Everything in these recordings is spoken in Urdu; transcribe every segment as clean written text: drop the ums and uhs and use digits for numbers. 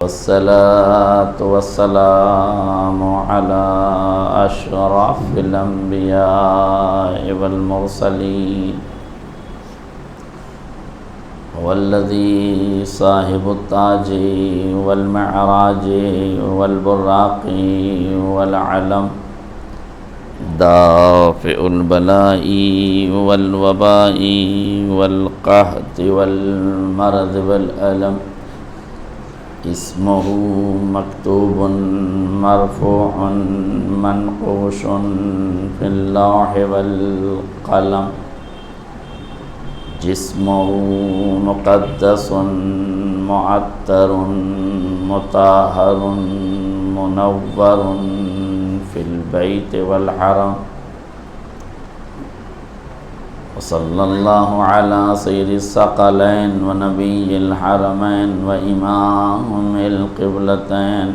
والصلاة والسلام على أشرف الأنبياء والمرسلين والذي صاحب التاج والمعراج والبراق والعلم دافع البلاء والوباء والقحط والمرض والألم اسمه مكتوب مرفوع منقوش في اللوح والقلم جسمه مقدس معطر مطهر منور في البيت والحرم وصلى الله على سيد الثقلين ونبي الحرمين وإمام القبلتين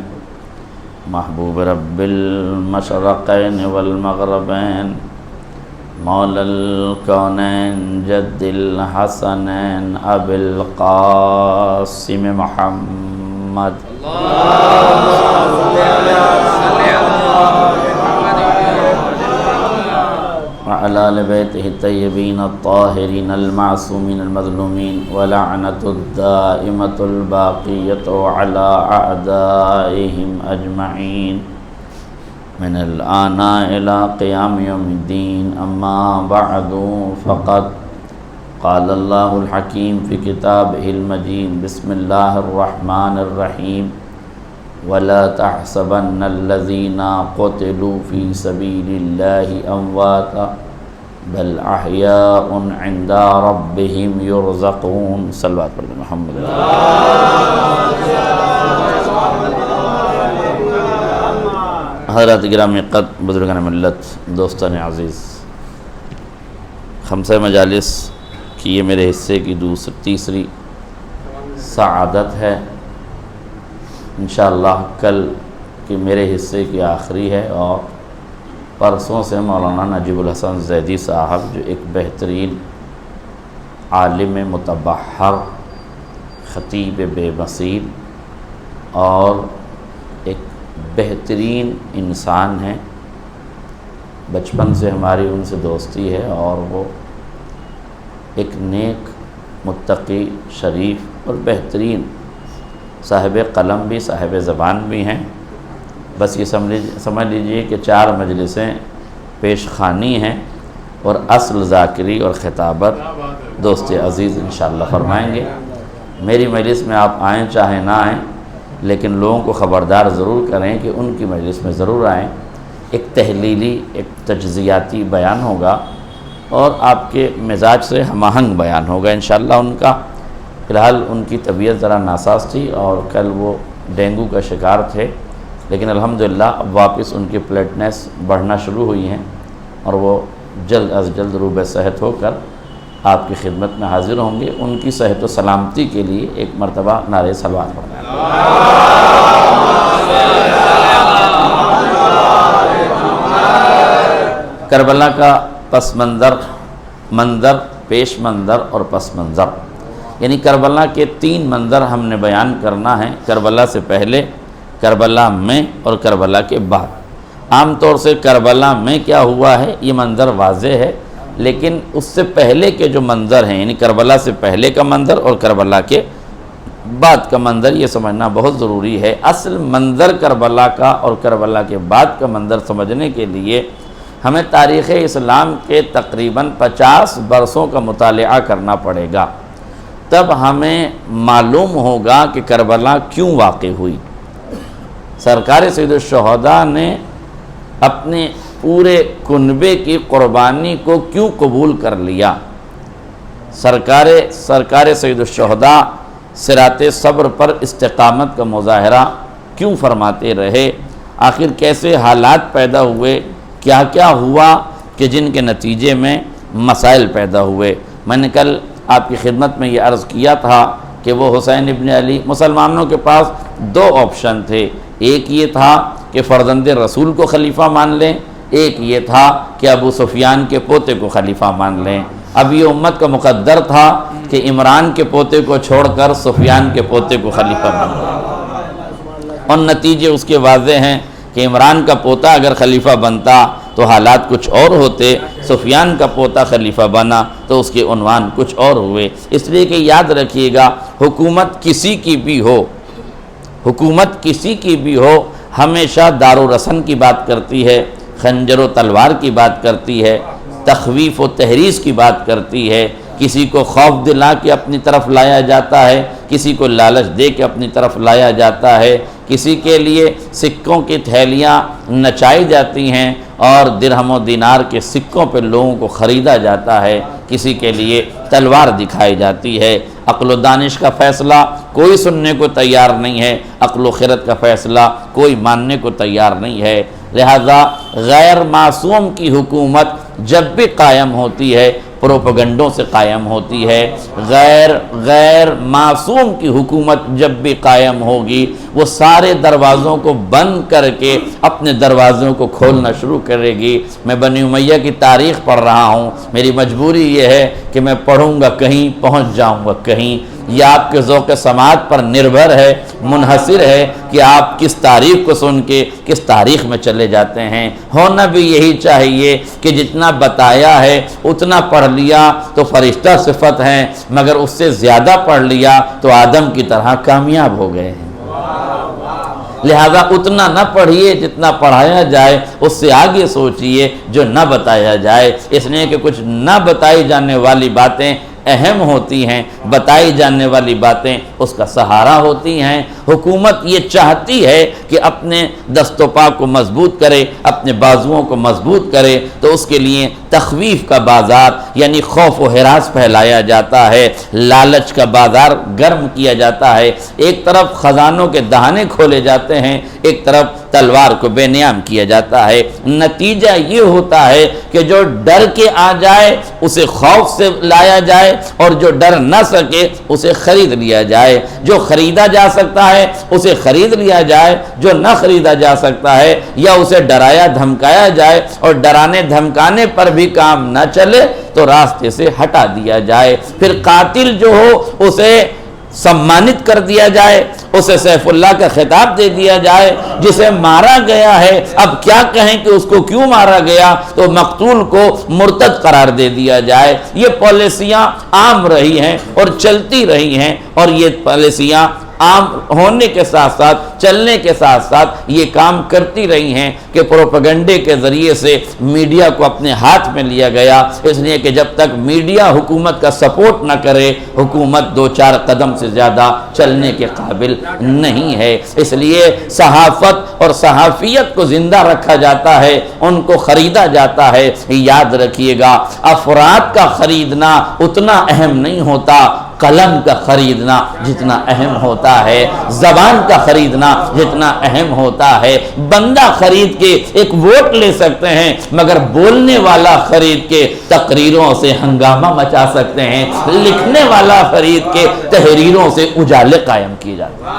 محبوب رب المشرقين والمغربين مولى الكونين جد الحسنين أبي القاسم محمد وعلى آل بيته الطيبين الطاهرين المعصومين المظلومين ولعنة الدائمة الباقية على أعدائهم أجمعين من الآن إلى قيام يوم الدين أما بعد فقد قال الله الحكيم في كتابه المجيد بسم الله الرحمن الرحيم ولا تحسبن الذين قتلوا في سبيل الله أمواتا بل أحياء عند ربهم يرزقون صلوات پر محمد حضرات گرامی قدر بزرگان ملت دوستان عزیز خمسہ مجالس کی یہ میرے حصے کی تیسری سعادت ہے انشاءاللہ کل کی میرے حصے کی آخری ہے اور پرسوں سے مولانا نجیب الحسن زیدی صاحب جو ایک بہترین عالم متبحر خطیب بے مثیل اور ایک بہترین انسان ہیں، بچپن سے ہماری ان سے دوستی ہے اور وہ ایک نیک متقی شریف اور بہترین صاحب قلم بھی صاحب زبان بھی ہیں۔ بس یہ سمجھ لیجئے کہ 4 مجلسیں پیش خوانی ہیں اور اصل ذاکری اور خطابت دوست عزیز انشاءاللہ فرمائیں گے۔ میری مجلس میں آپ آئیں چاہے نہ آئیں لیکن لوگوں کو خبردار ضرور کریں کہ ان کی مجلس میں ضرور آئیں۔ ایک تحلیلی ایک تجزیاتی بیان ہوگا اور آپ کے مزاج سے ہم آہنگ بیان ہوگا انشاءاللہ ان کا۔ فی الحال ان کی طبیعت ذرا ناساز تھی اور کل وہ ڈینگو کا شکار تھے، لیکن الحمدللہ اب واپس ان کی پلیٹنس بڑھنا شروع ہوئی ہیں اور وہ جلد از جلد روبہ صحت ہو کر آپ کی خدمت میں حاضر ہوں گے۔ ان کی صحت و سلامتی کے لیے ایک مرتبہ نعرہ صلوات پڑھنا ہے۔ کربلا کا پس منظر، پیش منظر اور پس منظر، یعنی کربلا کے 3 منظر ہم نے بیان کرنا ہے، کربلا سے پہلے، کربلا میں اور کربلا کے بعد۔ عام طور سے کربلا میں کیا ہوا ہے یہ منظر واضح ہے، لیکن اس سے پہلے کے جو منظر ہیں یعنی کربلا سے پہلے کا منظر اور کربلا کے بعد کا منظر یہ سمجھنا بہت ضروری ہے۔ اصل منظر کربلا کا اور کربلا کے بعد کا منظر سمجھنے کے لیے ہمیں تاریخ اسلام کے تقریباً 50 برسوں کا مطالعہ کرنا پڑے گا، تب ہمیں معلوم ہوگا کہ کربلا کیوں واقع ہوئی۔ سرکار سید الشہداء نے اپنے پورے کنبے کی قربانی کو کیوں قبول کر لیا؟ سرکار سید الشہداء صراط صبر پر استقامت کا مظاہرہ کیوں فرماتے رہے؟ آخر کیسے حالات پیدا ہوئے؟ کیا کیا ہوا کہ جن کے نتیجے میں مسائل پیدا ہوئے؟ میں نے کل آپ کی خدمت میں یہ عرض کیا تھا کہ وہ حسین ابن علی، مسلمانوں کے پاس 2 آپشن تھے، ایک یہ تھا کہ فرزند رسول کو خلیفہ مان لیں، ایک یہ تھا کہ ابو سفیان کے پوتے کو خلیفہ مان لیں۔ اب یہ امت کا مقدر تھا کہ عمران کے پوتے کو چھوڑ کر سفیان کے پوتے کو خلیفہ مان لیں۔ اور نتیجے اس کے واضح ہیں کہ عمران کا پوتا اگر خلیفہ بنتا تو حالات کچھ اور ہوتے، سفیان کا پوتا خلیفہ بنا تو اس کے عنوان کچھ اور ہوئے۔ اس لیے کہ یاد رکھیے گا، حکومت کسی کی بھی ہو، حکومت کسی کی بھی ہو، ہمیشہ دار و رسن کی بات کرتی ہے، خنجر و تلوار کی بات کرتی ہے، تخویف و تحریض کی بات کرتی ہے، کسی کو خوف دلا کے اپنی طرف لایا جاتا ہے، کسی کو لالچ دے کے اپنی طرف لایا جاتا ہے، کسی کے لیے سکوں کی تھیلیاں نچائی جاتی ہیں اور درہم و دینار کے سکوں پہ لوگوں کو خریدا جاتا ہے، کسی کے لیے تلوار دکھائی جاتی ہے۔ عقل و دانش کا فیصلہ کوئی سننے کو تیار نہیں ہے، عقل و خرد کا فیصلہ کوئی ماننے کو تیار نہیں ہے۔ لہذا غیر معصوم کی حکومت جب بھی قائم ہوتی ہے پروپیگنڈوں سے قائم ہوتی ہے، غیر معصوم کی حکومت جب بھی قائم ہوگی وہ سارے دروازوں کو بند کر کے اپنے دروازوں کو کھولنا شروع کرے گی۔ میں بنی امیہ کی تاریخ پڑھ رہا ہوں، میری مجبوری یہ ہے کہ میں پڑھوں گا کہیں، پہنچ جاؤں گا کہیں۔ یہ آپ کے ذوق سماعت پر نربھر ہے، منحصر ہے کہ آپ کس تاریخ کو سن کے کس تاریخ میں چلے جاتے ہیں۔ ہونا بھی یہی چاہیے کہ جتنا بتایا ہے اتنا پڑھ لیا تو فرشتہ صفت ہیں، مگر اس سے زیادہ پڑھ لیا تو آدم کی طرح کامیاب ہو گئے ہیں۔ لہذا اتنا نہ پڑھیے جتنا پڑھایا جائے، اس سے آگے سوچئے جو نہ بتایا جائے، اس لیے کہ کچھ نہ بتائی جانے والی باتیں اہم ہوتی ہیں، بتائی جانے والی باتیں اس کا سہارا ہوتی ہیں۔ حکومت یہ چاہتی ہے کہ اپنے دست و پا کو مضبوط کرے، اپنے بازوؤں کو مضبوط کرے، تو اس کے لیے تخویف کا بازار یعنی خوف و ہراس پھیلایا جاتا ہے، لالچ کا بازار گرم کیا جاتا ہے۔ ایک طرف خزانوں کے دہانے کھولے جاتے ہیں، ایک طرف تلوار کو بے نیام کیا جاتا ہے۔ نتیجہ یہ ہوتا ہے کہ جو ڈر کے آ جائے اسے خوف سے لایا جائے، اور جو ڈر نہ سکے اسے خرید لیا جائے۔ جو خریدا جا سکتا ہے اسے خرید لیا جائے، جو نہ خریدا جا سکتا ہے یا اسے ڈرایا دھمکایا جائے، اور ڈرانے دھمکانے پر بھی کام نہ چلے تو راستے سے ہٹا دیا جائے۔ پھر قاتل جو ہو اسے سمانت کر دیا جائے، اسے سیف اللہ کا خطاب دے دیا جائے۔ جسے مارا گیا ہے اب کیا کہیں کہ اس کو کیوں مارا گیا، تو مقتول کو مرتد قرار دے دیا جائے۔ یہ پالیسیاں عام رہی ہیں اور چلتی رہی ہیں، اور یہ پالیسیاں عام ہونے کے ساتھ ساتھ چلنے کے ساتھ ساتھ یہ کام کرتی رہی ہیں کہ پروپیگنڈے کے ذریعے سے میڈیا کو اپنے ہاتھ میں لیا گیا۔ اس لیے کہ جب تک میڈیا حکومت کا سپورٹ نہ کرے، حکومت دو چار قدم سے زیادہ چلنے کے قابل نہیں ہے۔ اس لیے صحافت اور صحافیت کو زندہ رکھا جاتا ہے، ان کو خریدا جاتا ہے۔ یاد رکھیے گا، افراد کا خریدنا اتنا اہم نہیں ہوتا، قلم کا خریدنا جتنا اہم ہوتا ہے، زبان کا خریدنا جتنا اہم ہوتا ہے۔ بندہ خرید کے ایک ووٹ لے سکتے ہیں، مگر بولنے والا خرید کے تقریروں سے ہنگامہ مچا سکتے ہیں، لکھنے والا خرید کے تحریروں سے اجالے قائم کیے جاتے ہیں۔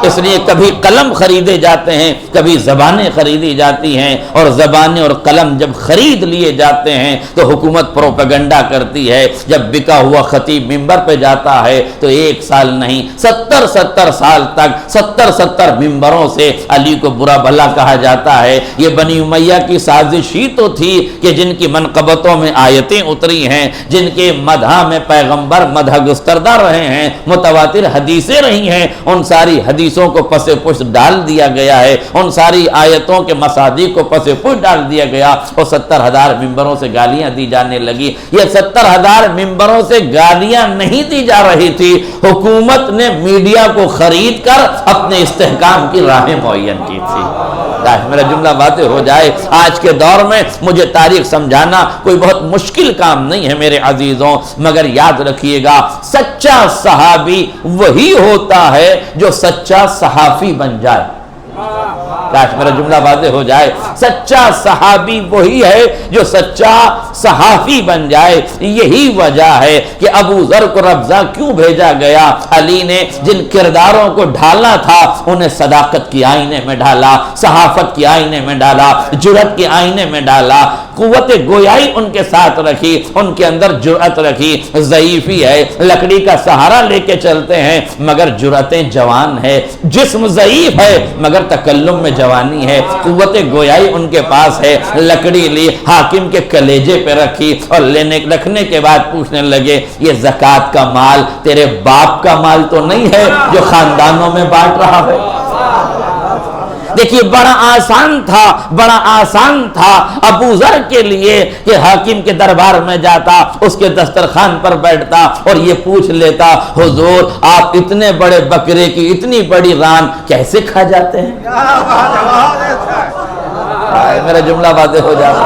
اس لیے کبھی قلم خریدے جاتے ہیں، کبھی زبانیں خریدی جاتی ہیں، اور زبانیں اور قلم جب خرید لیے جاتے ہیں تو حکومت پروپیگنڈا کرتی ہے۔ جب بکا ہوا خطیب منبر پہ جاتا ہے تو ایک سال نہیں 70 سال تک 70 منبروں سے علی کو برا بھلا کہا جاتا ہے۔ یہ بنی امیہ کی سازش ہی تو تھی کہ جن کی منقبتوں میں آیتیں اتری ہیں، جن کے مدح میں پیغمبر مدح گستردہ رہے ہیں، متواتر حدیثیں رہی ہیں، ان ساری حدیثوں کو پس پشت ڈال دیا گیا ہے، ان ساری آیتوں کے مصادیق کو پس پشت ڈال دیا گیا، اور 70,000 ممبروں سے گالیاں دی جانے لگی۔ یہ 70,000 ممبروں سے گالیاں نہیں دی جا رہی تھی، حکومت نے میڈیا کو خرید کر اپنے استحکام کی راہیں معین کی تھی۔ میرا جملہ واضح ہو جائے، آج کے دور میں مجھے تاریخ سمجھانا کوئی بہت مشکل کام نہیں ہے میرے عزیزوں، مگر یاد رکھیے گا سچا صحابی وہی ہوتا ہے جو سچا صحافی بن جائے۔ کاش میرا جملہ واضح ہو جائے. سچا صحابی وہی ہے جو سچا صحافی بن جائے. یہی وجہ ہے کہ ابو ذر کو ربضہ کیوں بھیجا گیا. علی نے جن کرداروں کو ڈھالنا تھا انہیں صداقت کی آئینے میں ڈالا, صحافت کی آئینے میں ڈالا, جرأت کے آئینے میں ڈالا, قوت گویائی ان کے ساتھ رکھی, ان کے اندر جرأت رکھی. ضعیفی ہے, لکڑی کا سہارا لے کے چلتے ہیں مگر جرأتیں جوان ہے, جسم ضعیف ہے مگر تکلم میں جوانی ہے. قوت گویائی ان کے پاس ہے, لکڑی لی, حاکم کے کلیجے پہ رکھی اور رکھنے کے بعد پوچھنے لگے یہ زکوٰۃ کا مال تیرے باپ کا مال تو نہیں ہے جو خاندانوں میں بانٹ رہا ہے. دیکھیے بڑا آسان تھا ابو ذر کے لیے کہ حاکم کے دربار میں جاتا, اس کے دسترخوان پر بیٹھتا اور یہ پوچھ لیتا حضور آپ اتنے بڑے بکرے کی اتنی بڑی ران کیسے کھا جاتے ہیں. میرا جملہ واضح ہو جاتا.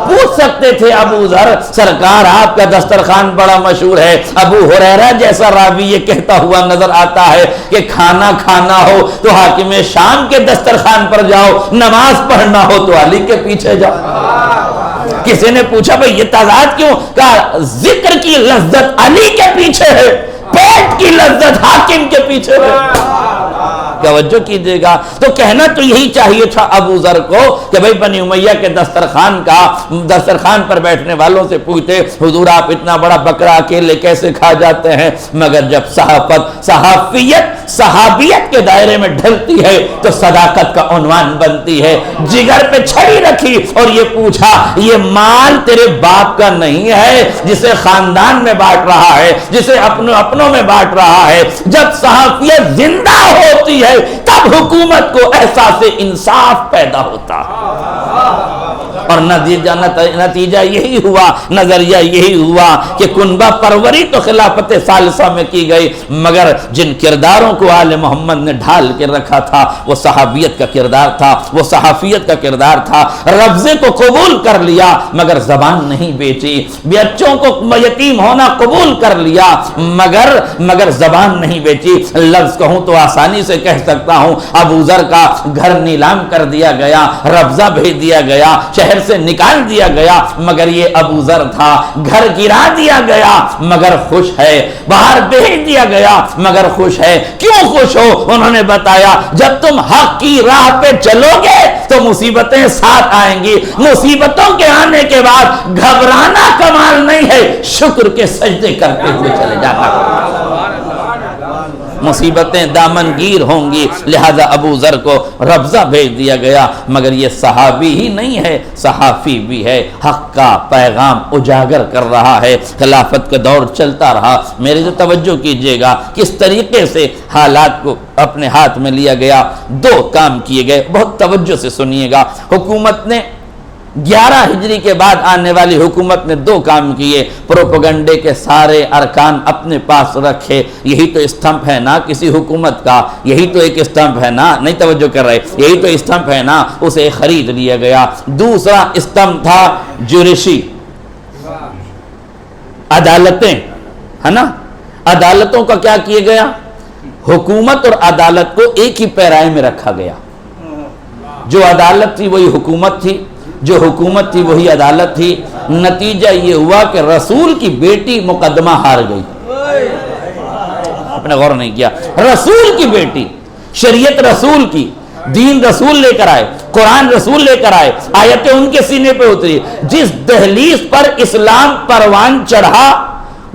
پوچھ سکتے تھے ابو ذر سرکار آپ کا دسترخوان بڑا مشہور ہے. ابو ہریرہ جیسا راوی یہ کہتا ہوا نظر آتا ہے کہ کھانا ہو تو حاکم شام کے دسترخوان پر جاؤ, نماز پڑھنا ہو تو علی کے پیچھے جاؤ. کسی نے پوچھا بھئی یہ تضاد کیوں؟ کہا ذکر کی لذت علی کے پیچھے ہے, پیٹ کی لذت حاکم کے پیچھے ہے. توجہ کیجئے گا. تو کہنا تو یہی چاہیے تھا ابو ذر کو کہ بھئی بنی امیہ کے دسترخوان پر بیٹھنے والوں سے پوچھتے حضور آپ اتنا بڑا بکرا اکیلے کیسے کھا جاتے ہیں. مگر جب صحابیت کے دائرے میں ڈھلتی ہے تو صداقت کا عنوان بنتی ہے. جگر پہ چھڑی رکھی اور یہ پوچھا یہ مال تیرے باپ کا نہیں ہے جسے خاندان میں بانٹ رہا ہے, جسے اپنوں میں بانٹ رہا ہے. جب صحافیت زندہ ہوتی ہے تب حکومت کو احساس انصاف پیدا ہوتا اور نتیجہ یہی ہوا, نظریہ یہی ہوا کہ کنبہ پروری تو خلافت ثالثہ میں کی گئی مگر جن کرداروں کو آل محمد نے ڈھال کے رکھا تھا وہ صحابیت کا کردار تھا, وہ صحافیت کا کردار تھا. ربضے کو قبول کر لیا مگر زبان نہیں بیچی, بچوں کو یتیم ہونا قبول کر لیا مگر زبان نہیں بیچی. لفظ کہوں تو آسانی سے کہہ سکتا ہوں ابو ذر کا گھر نیلام کر دیا گیا, ربضہ بھیج دیا گیا, شہر سے نکال دیا گیا مگر یہ ابو ذر تھا. گھر گرا دیا گیا مگر خوش ہے, باہر بھیج دیا گیا مگر خوش ہے. کیوں خوش ہو؟ انہوں نے بتایا جب تم حق کی راہ پہ چلو گے تو مصیبتیں ساتھ آئیں گی. مصیبتوں کے آنے کے بعد گھبرانا کمال نہیں ہے, شکر کے سجدے کرتے ہوئے چلے جانا. مصیبتیں دامن گیر ہوں گی. لہذا ابو ذر کو ربضہ بھیج دیا گیا مگر یہ صحابی ہی نہیں ہے, صحافی بھی ہے, حق کا پیغام اجاگر کر رہا ہے. خلافت کا دور چلتا رہا. میرے جو توجہ کیجئے گا کس طریقے سے حالات کو اپنے ہاتھ میں لیا گیا. دو کام کیے گئے, بہت توجہ سے سنیے گا. حکومت نے 11 ہجری کے بعد آنے والی حکومت نے دو کام کیے. پروپیگنڈے کے سارے ارکان اپنے پاس رکھے. یہی تو استمپ ہے نا کسی حکومت کا, یہی تو ایک استمپ ہے نا, نہیں توجہ کر رہے, یہی تو استمپ ہے نا, اسے خرید لیا گیا. دوسرا استمپ تھا جوڈیشی, عدالتیں, ہے نا. عدالتوں کا کیا کیا گیا؟ حکومت اور عدالت کو ایک ہی پیرائے میں رکھا گیا. جو عدالت تھی وہی حکومت تھی, جو حکومت تھی وہی عدالت تھی. نتیجہ یہ ہوا کہ رسول کی بیٹی مقدمہ ہار گئی. آپ نے غور نہیں کیا, رسول کی بیٹی, شریعت رسول کی, دین رسول لے کر آئے, قرآن رسول لے کر آئے, آیتیں ان کے سینے پہ اتری. جس دہلیز پر اسلام پروان چڑھا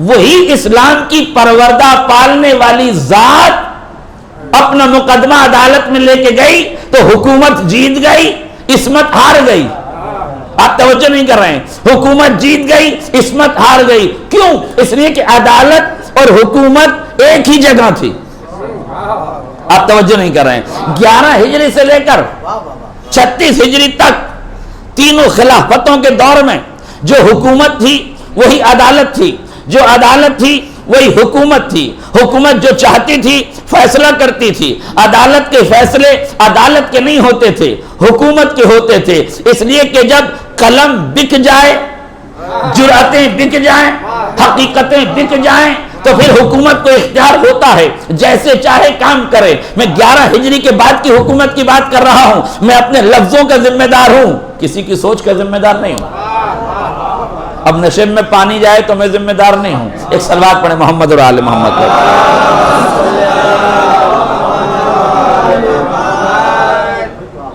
وہی اسلام کی پروردہ پالنے والی ذات اپنا مقدمہ عدالت میں لے کے گئی تو حکومت جیت گئی, عصمت ہار گئی. آپ توجہ نہیں کر رہے ہیں, حکومت جیت گئی, عصمت ہار گئی. کیوں؟ اس لیے کہ عدالت اور حکومت ایک ہی جگہ تھی. آپ توجہ نہیں کر رہے ہیں. 11 ہجری سے لے کر 36 ہجری تک تینوں خلافتوں کے دور میں جو حکومت تھی وہی عدالت تھی, جو عدالت تھی وہی حکومت تھی. حکومت جو چاہتی تھی فیصلہ کرتی تھی, عدالت کے فیصلے عدالت کے نہیں ہوتے تھے, حکومت کے ہوتے تھے. اس لیے کہ جب قلم بک جائے, جرأتیں بک جائیں, حقیقتیں بک جائیں تو پھر حکومت کو اختیار ہوتا ہے جیسے چاہے کام کرے. میں 11 ہجری کے بعد کی حکومت کی بات کر رہا ہوں. میں اپنے لفظوں کا ذمہ دار ہوں, کسی کی سوچ کا ذمہ دار نہیں ہوں. اب نشیب میں پانی جائے تو میں ذمہ دار نہیں ہوں. ایک صلوات پڑھیں محمد اور آل محمد پر.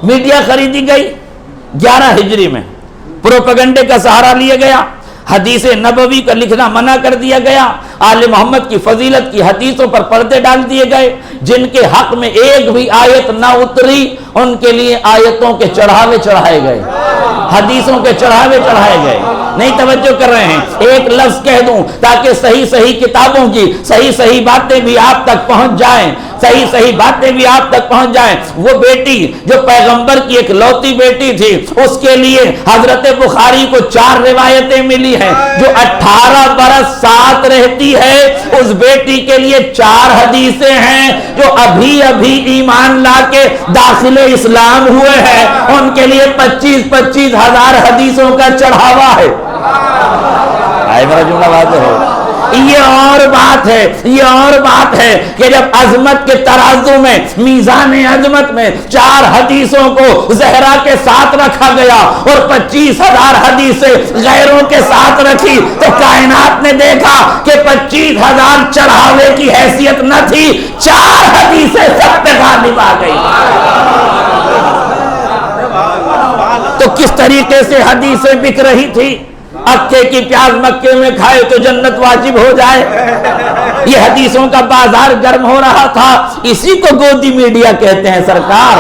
میڈیا خریدی گئی 11 ہجری میں, پروپیگنڈے کا سہارا لیا گیا, حدیث نبوی کا لکھنا منع کر دیا گیا, آل محمد کی فضیلت کی حدیثوں پر پردے ڈال دیے گئے. جن کے حق میں ایک بھی آیت نہ اتری ان کے لیے آیتوں کے چڑھاوے چڑھائے گئے, حدیثوں کے چڑھاوے چڑھائے گئے. نہیں توجہ کر رہے ہیں؟ ایک لفظ کہہ دوں تاکہ صحیح صحیح کتابوں کی صحیح صحیح باتیں بھی آپ تک پہنچ جائیں, صحیح صحیح باتیں بھی آپ تک پہنچ جائیں. وہ بیٹی جو پیغمبر کی ایک لوتی بیٹی تھی, اس کے لیے حضرت بخاری کو 4 روایتیں ملی ہیں. جو 18 برس ساتھ رہتی ہے اس بیٹی کے لیے 4 حدیثیں ہیں. جو ابھی ابھی ایمان لا کے داخل اسلام ہوئے ہیں ان کے لیے 25 ہزار حدیثوں کا چڑھاوا ہے. آئے میرا جملہ واضح ہے؟ یہ اور بات ہے کہ جب عظمت کے ترازو میں, میزان عظمت میں 4 حدیثوں کو زہرا کے ساتھ رکھا گیا اور 25,000 حدیثیں غیروں کے ساتھ رکھی, تو کائنات نے دیکھا کہ 25,000 چڑھاوے کی حیثیت نہ تھی, 4 حدیثیں سب پہ غالب آ گئی. تو کس طریقے سے حدیثیں بک رہی تھی؟ اکے کی پیاز مکے میں کھائے تو جنت واجب ہو جائے. یہ حدیثوں کا بازار گرم ہو رہا تھا. اسی کو گودی میڈیا کہتے ہیں سرکار,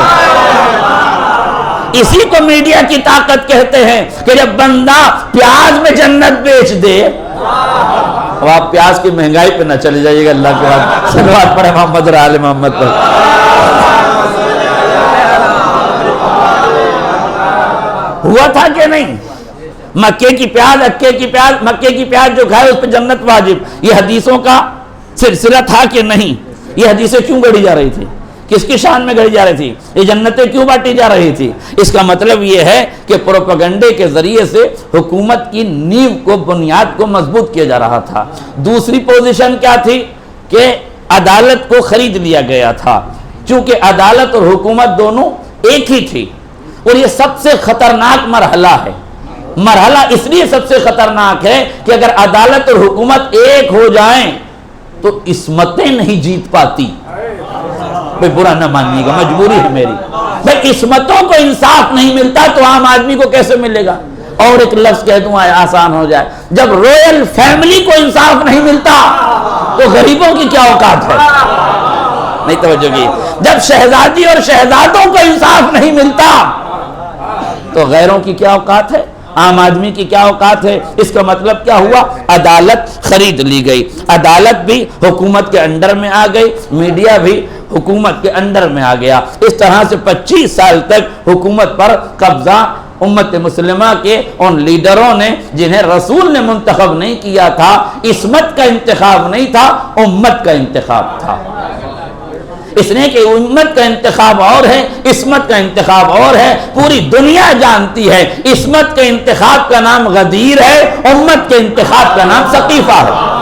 اسی کو میڈیا کی طاقت کہتے ہیں کہ جب بندہ پیاز میں جنت بیچ دے. اب آپ پیاز کی مہنگائی پہ نہ چلے جائیے گا, اللہ کے بعد صلوات پڑھیں محمد اور آل محمد پر. ہوا تھا کہ نہیں؟ مکے کی پیاز, اکے کی پیاز, مکے کی پیاز جو کھائے اس پہ جنت واجب. یہ حدیثوں کا سلسلہ تھا کہ نہیں؟ یہ حدیثیں کیوں گڑھی جا رہی تھی؟ کس کی شان میں گڑھی جا رہی تھی؟ یہ جنتیں کیوں بانٹی جا رہی تھی؟ اس کا مطلب یہ ہے کہ پروپیگنڈے کے ذریعے سے حکومت کی نیو کو, بنیاد کو مضبوط کیا جا رہا تھا. دوسری پوزیشن کیا تھی کہ عدالت کو خرید لیا گیا تھا, چونکہ عدالت اور حکومت دونوں ایک ہی تھی. اور یہ سب سے خطرناک مرحلہ ہے. مرحلہ اس لیے سب سے خطرناک ہے کہ اگر عدالت اور حکومت ایک ہو جائیں تو عصمتیں نہیں جیت پاتی. بھئی برا نہ مانیے گا, مجبوری ہے میری. بھئی عصمتوں کو انصاف نہیں ملتا تو عام آدمی کو کیسے ملے گا؟ اور ایک لفظ کہہ دوں آسان ہو جائے, جب رویل فیملی کو انصاف نہیں ملتا تو غریبوں کی کیا اوقات ہے؟ نہیں توجہ کی. جب شہزادی اور شہزادوں کو انصاف نہیں ملتا تو غیروں کی کیا اوقات ہے؟ عام آدمی کی کیا اوقات ہے؟ اس کا مطلب کیا ہوا؟ عدالت خرید لی گئی. عدالت بھی حکومت کے انڈر میں آ گئی, میڈیا بھی حکومت کے انڈر میں آ گیا. اس طرح سے 25 سال تک حکومت پر قبضہ امت مسلمہ کے ان لیڈروں نے, جنہیں رسول نے منتخب نہیں کیا تھا. عصمت کا انتخاب نہیں تھا, امت کا انتخاب تھا. اس نے کہ امت کا انتخاب اور ہے, عصمت کا انتخاب اور ہے. پوری دنیا جانتی ہے عصمت کے انتخاب کا نام غدیر ہے, امت کے انتخاب کا نام ثقیفہ ہے.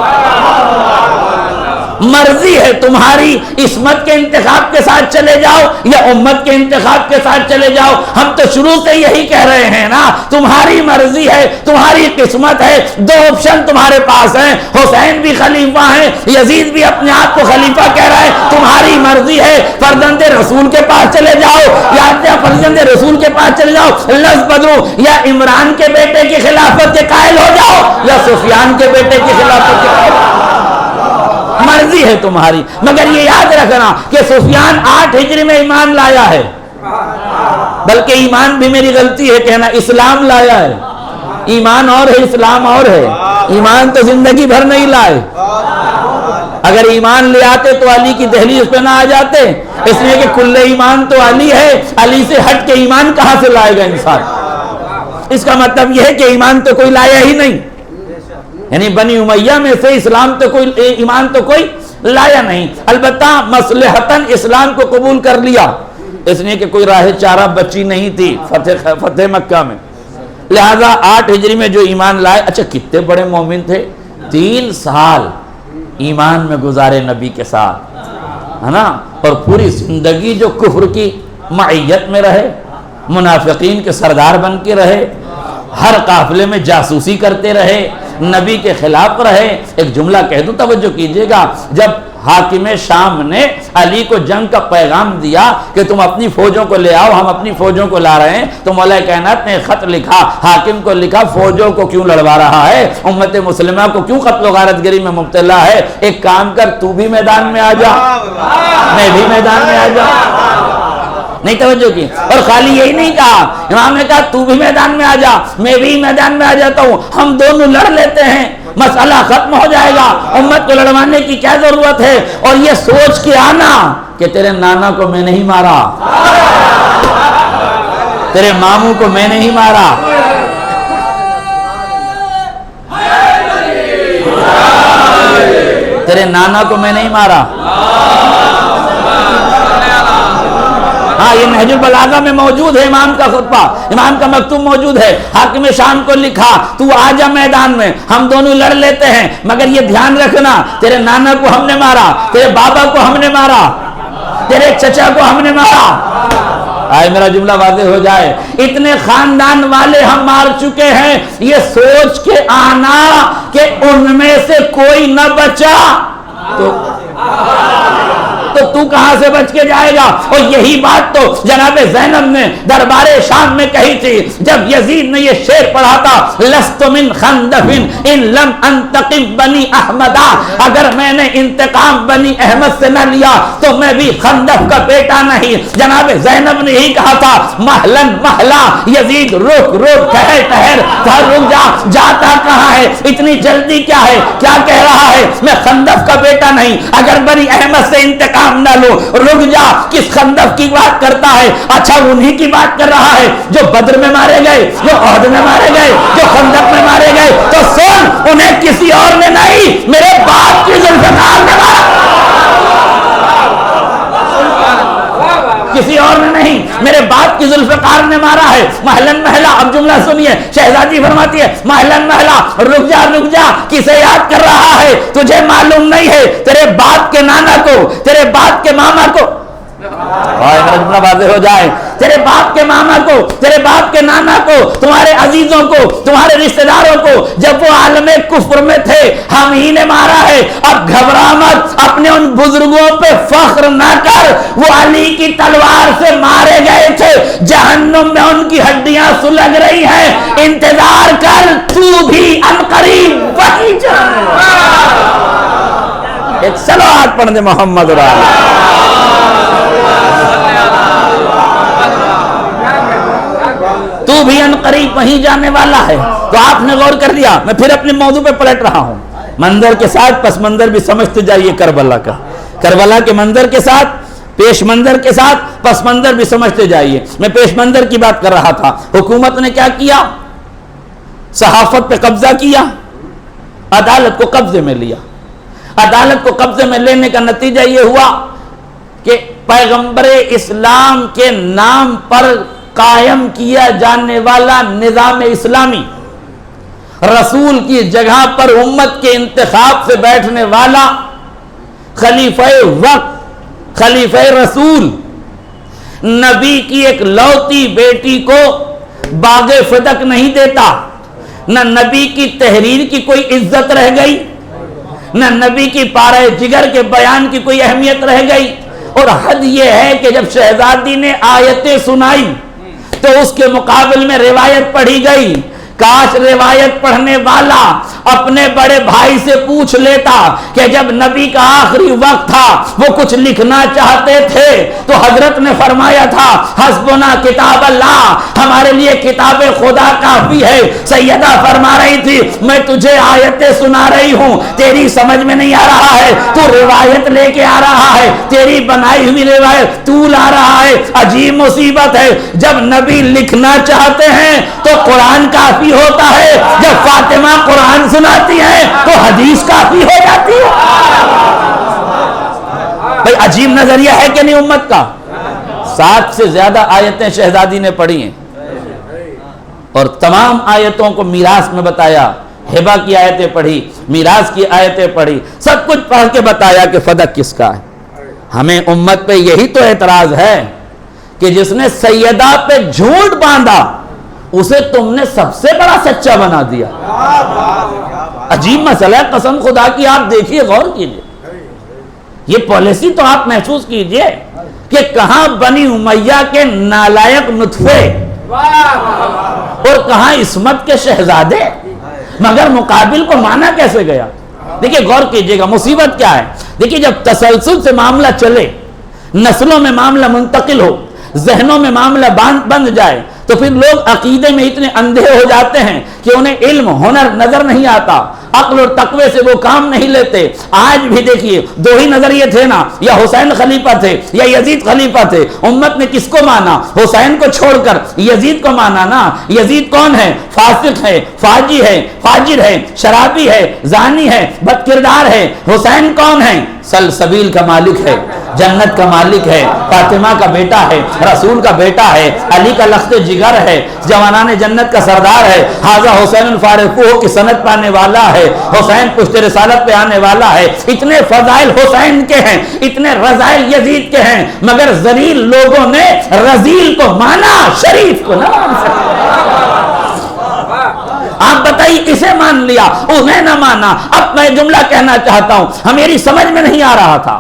مرضی ہے تمہاری عصمت کے انتخاب کے ساتھ چلے جاؤ یا امت کے انتخاب کے ساتھ چلے جاؤ. ہم تو شروع سے یہی کہہ رہے ہیں نا, تمہاری مرضی ہے, تمہاری قسمت ہے. 2 آپشن تمہارے پاس ہیں, حسین بھی خلیفہ ہیں, یزید بھی اپنے آپ کو خلیفہ کہہ رہا ہے. تمہاری مرضی ہے, فرزند رسول کے پاس چلے جاؤ یا فرزند رسول کے پاس چلے جاؤ, لفظ بدلو, یا عمران کے بیٹے کی خلافت کے قائل ہو جاؤ یا سفیان کے بیٹے کی خلافت کے قائل ہو جاؤ. مرضی ہے تمہاری. مگر یہ یاد رکھنا کہ سفیان 8 ہجری میں ایمان لایا ہے, بلکہ ایمان بھی میری غلطی ہے کہنا, اسلام لایا ہے. ایمان اور ہے, اسلام اور ہے. ایمان تو زندگی بھر نہیں لائے. اگر ایمان لے آتے تو علی کی دہلیز پہ نہ آ جاتے, اس لیے کہ کل ایمان تو علی ہے, علی سے ہٹ کے ایمان کہاں سے لائے گا انسان؟ اس کا مطلب یہ ہے کہ ایمان تو کوئی لایا ہی نہیں, یعنی بنی امیہ میں سے اسلام تو کوئی, ایمان تو کوئی لایا نہیں. البتہ مصلحتاً اسلام کو قبول کر لیا, اس لیے کہ کوئی راہ چارہ بچی نہیں تھی فتح مکہ میں. لہذا 8 ہجری میں جو ایمان لائے, اچھا کتنے بڑے مومن تھے, 3 سال ایمان میں گزارے نبی کے ساتھ، ہے نا، اور پوری زندگی جو کفر کی معیت میں رہے، منافقین کے سردار بن کے رہے، ہر قافلے میں جاسوسی کرتے رہے، نبی کے خلاف رہے۔ ایک جملہ کہہ دوں، توجہ کیجئے گا، جب حاکم شام نے علی کو جنگ کا پیغام دیا کہ تم اپنی فوجوں کو لے آؤ، ہم اپنی فوجوں کو لا رہے ہیں، تو مولا کائنات نے خط لکھا، حاکم کو لکھا، فوجوں کو کیوں لڑوا رہا ہے، امت مسلمہ کو کیوں قتل و غارت گری میں مبتلا ہے، ایک کام کر، تو بھی میدان میں آ جا، میں بھی میدان میں آ جا۔ نہیں توجہ کی، اور خالی یہی نہیں کہا، امام نے کہا تو بھی میدان میں آ جا، میں بھی میدان میں آ جاتا ہوں، ہم دونوں لڑ لیتے ہیں، مسئلہ ختم ہو جائے گا، امت کو لڑوانے کی کیا ضرورت ہے۔ اور یہ سوچ کے آنا کہ تیرے نانا کو میں نہیں مارا، تیرے ماموں کو میں نہیں مارا، تیرے نانا کو میں نہیں مارا۔ ہاں، یہ نہج البلاغہ میں موجود ہے، امام کا خطبہ، امام کا مکتوب موجود ہے۔ حاکم شام کو لکھا، تو آ جا میدان میں، ہم دونوں لڑ لیتے ہیں، مگر یہ دھیان رکھنا، تیرے نانا کو ہم نے مارا، تیرے بابا کو ہم نے مارا، تیرے چچا کو ہم نے مارا۔ آئے میرا جملہ واضح ہو جائے، اتنے خاندان والے ہم مار چکے ہیں، یہ سوچ کے آنا کہ ان میں سے کوئی نہ بچا تو تو کہاں سے بچ کے جائے گا۔ اور یہی بات تو جناب زینب نے دربار شام میں کہی تھی، جب یزید نے یہ شعر پڑھا تھا، لست من خندف ان لم انتقم بنی احمدا، اگر میں نے انتقام بنی احمد سے نہ لیا تو میں بھی خندف کا بیٹا نہیں۔ جناب زینب نے ہی کہا تھا، محلن محلہ یزید رک رک، ٹھہر ٹھہر، رک جا، جاتا کہاں ہے، اتنی جلدی کیا ہے، کیا کہہ رہا ہے، میں خندف کا بیٹا نہیں، اگر بنی احمد سے انتقام نہ لو، رک جا، کس خندق کی بات کرتا ہے، اچھا انہی کی بات کر رہا ہے جو بدر میں مارے گئے، جو احد میں مارے گئے، جو خندق میں مارے گئے، تو سن، انہیں کسی اور نے نہیں، میرے باپ کی ذوالفقار نے مارا، کسی اور نے نہیں، میرے باپ کی ذوالفقار نے مارا ہے۔ محلن محلہ، اب جملہ سنیے، شہزادی فرماتی ہے، محلن محلہ، رک جا، کسے یاد کر رہا ہے، تجھے معلوم نہیں ہے، تیرے باپ کے نانا کو، تیرے باپ کے ماما کو، جملہ واضح ہو جائے، تیرے باپ کے ماما کو، تیرے باپ کے نانا کو، تمہارے عزیزوں کو، تمہارے رشتہ داروں کو جب وہ عالم کفر میں تھے ہم ہی نے مارا ہے۔ اب گھبرا مت، اپنے ان بزرگوں پہ فخر نہ کر، وہ علی کی تلوار سے مارے گئے تھے، جہنم میں ان کی ہڈیاں سلگ رہی ہیں، انتظار کر، تو بھی عنقریب وہی جانے والا۔ ایک صلوات پڑھ دے محمد تو بھی عنقریب وہیں جانے والا ہے۔ تو آپ نے غور کر دیا، میں پھر اپنے موضوع پہ پلٹ رہا ہوں، منظر کے ساتھ پس منظر بھی سمجھتے جائیے کربلا کا، کربلا کے منظر کے ساتھ پیش منظر کے ساتھ پس منظر بھی سمجھتے جائیے۔ میں پیش منظر کی بات کر رہا تھا، حکومت نے کیا کیا، صحافت پہ قبضہ کیا، عدالت کو قبضے میں لیا، عدالت کو قبضے میں لینے کا نتیجہ یہ ہوا کہ پیغمبر اسلام کے نام پر قائم کیا جانے والا نظام اسلامی، رسول کی جگہ پر امت کے انتخاب سے بیٹھنے والا خلیفہ وقت، خلیفہ رسول، نبی کی ایک لوتی بیٹی کو باغ فدق نہیں دیتا، نہ نبی کی تحریر کی کوئی عزت رہ گئی، نہ نبی کی پارہ جگر کے بیان کی کوئی اہمیت رہ گئی۔ اور حد یہ ہے کہ جب شہزادی نے آیتیں سنائی تو اس کے مقابل میں روایت پڑھی گئی، کاش روایت پڑھنے والا اپنے بڑے بھائی سے پوچھ لیتا کہ جب نبی کا آخری وقت تھا وہ کچھ لکھنا چاہتے تھے تو حضرت نے فرمایا تھا حسبنا کتاب اللہ، ہمارے لیے کتاب خدا کافی ہے۔ سیدہ فرما رہی تھی میں تجھے آیتیں سنا رہی ہوں، تیری سمجھ میں نہیں آ رہا ہے، تو روایت لے کے آ رہا ہے، تیری بنائی ہوئی روایت تو لا رہا ہے، عجیب مصیبت ہے۔ جب نبی لکھنا چاہتے ہیں تو قرآن کافی ہوتا ہے، جب فاطمہ قرآن سناتی ہے تو حدیث کافی ہو جاتی ہے۔ بھئی عجیب نظریہ ہے کہ نہیں امت کا؟ 7 سے زیادہ آیتیں شہزادی نے پڑھی ہیں اور تمام آیتوں کو میراث میں بتایا، ہبہ کی آیتیں پڑھی، میراث کی آیتیں پڑھی، سب کچھ پڑھ کے بتایا کہ فدق کس کا ہے۔ ہمیں امت پہ یہی تو اعتراض ہے کہ جس نے سیدہ پہ جھوٹ باندھا اسے تم نے سب سے بڑا سچا بنا دیا۔ عجیب مسئلہ ہے، قسم خدا کی آپ دیکھیے، غور کیجئے، یہ پالیسی تو آپ محسوس کیجئے کہ کہاں بنی امیہ کے نالائق نطفے اور کہاں عصمت کے شہزادے، مگر مقابل کو مانا کیسے گیا۔ دیکھیے غور کیجئے گا مصیبت کیا ہے۔ دیکھیے جب تسلسل سے معاملہ چلے، نسلوں میں معاملہ منتقل ہو، ذہنوں میں معاملہ بند جائے، تو پھر لوگ عقیدے میں اتنے اندھے ہو جاتے ہیں کہ انہیں علم ہنر نظر نہیں آتا، عقل اور تقوی سے وہ کام نہیں لیتے۔ آج بھی دیکھیے دو ہی نظریے تھے نا، یا حسین خلیفہ تھے یا یزید خلیفہ تھے۔ امت نے کس کو مانا؟ حسین کو چھوڑ کر یزید کو مانا نا۔ یزید کون ہے؟ فاسق ہے، فاجر ہے، شرابی ہے، زانی ہے، بد کردار ہے۔ حسین کون ہے؟ سلسبیل کا مالک ہے، جنت کا مالک ہے، فاطمہ کا بیٹا ہے، رسول کا بیٹا ہے، علی کا لخت جگر ہے، جوانان جنت کا سردار ہے۔ حاضر حسین الفارقو کی سند پانے والا ہے، حسین پشت رسالت پہ آنے والا ہے۔ اتنے فضائل حسین کے ہیں، اتنے رضائل یزید کے ہیں، مگر ذلیل لوگوں نے رذیل کو مانا، شریف کو نہ مان سکتے۔ آپ بتائیے کسے مان لیا؟ انہیں نہ مانا۔ اب میں جملہ کہنا چاہتا ہوں، میری سمجھ میں نہیں آ رہا تھا،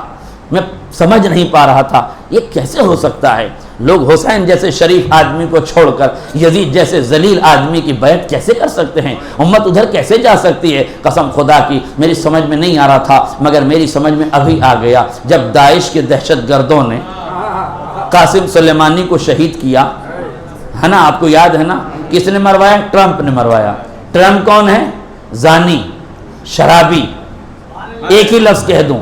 میں سمجھ نہیں پا رہا تھا یہ کیسے ہو سکتا ہے؟ لوگ حسین جیسے شریف آدمی کو چھوڑ کر یزید جیسے ذلیل آدمی کی بیعت کیسے کر سکتے ہیں؟ امت ادھر کیسے جا سکتی ہے؟ قسم خدا کی میری سمجھ میں نہیں آ رہا تھا، مگر میری سمجھ میں ابھی آ گیا جب داعش کے دہشت گردوں نے قاسم سلیمانی کو شہید کیا ہے نا۔ آپ کو یاد ہے نا کس نے مروایا؟ ٹرمپ نے مروایا۔ ٹرمپ کون ہے؟ زانی، شرابی، ایک ہی لفظ کہہ دوں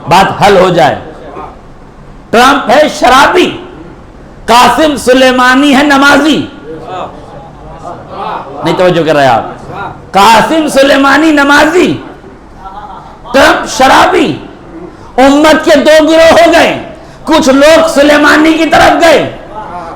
بات حل ہو جائے۔ ٹرمپ ہے شرابی، قاسم سلیمانی ہے نمازی۔ نہیں توجہ کر رہے آپ؟ قاسم سلیمانی نمازی، ٹرمپ شرابی۔ امت کے دو گروہ ہو گئے، کچھ لوگ سلیمانی کی طرف گئے،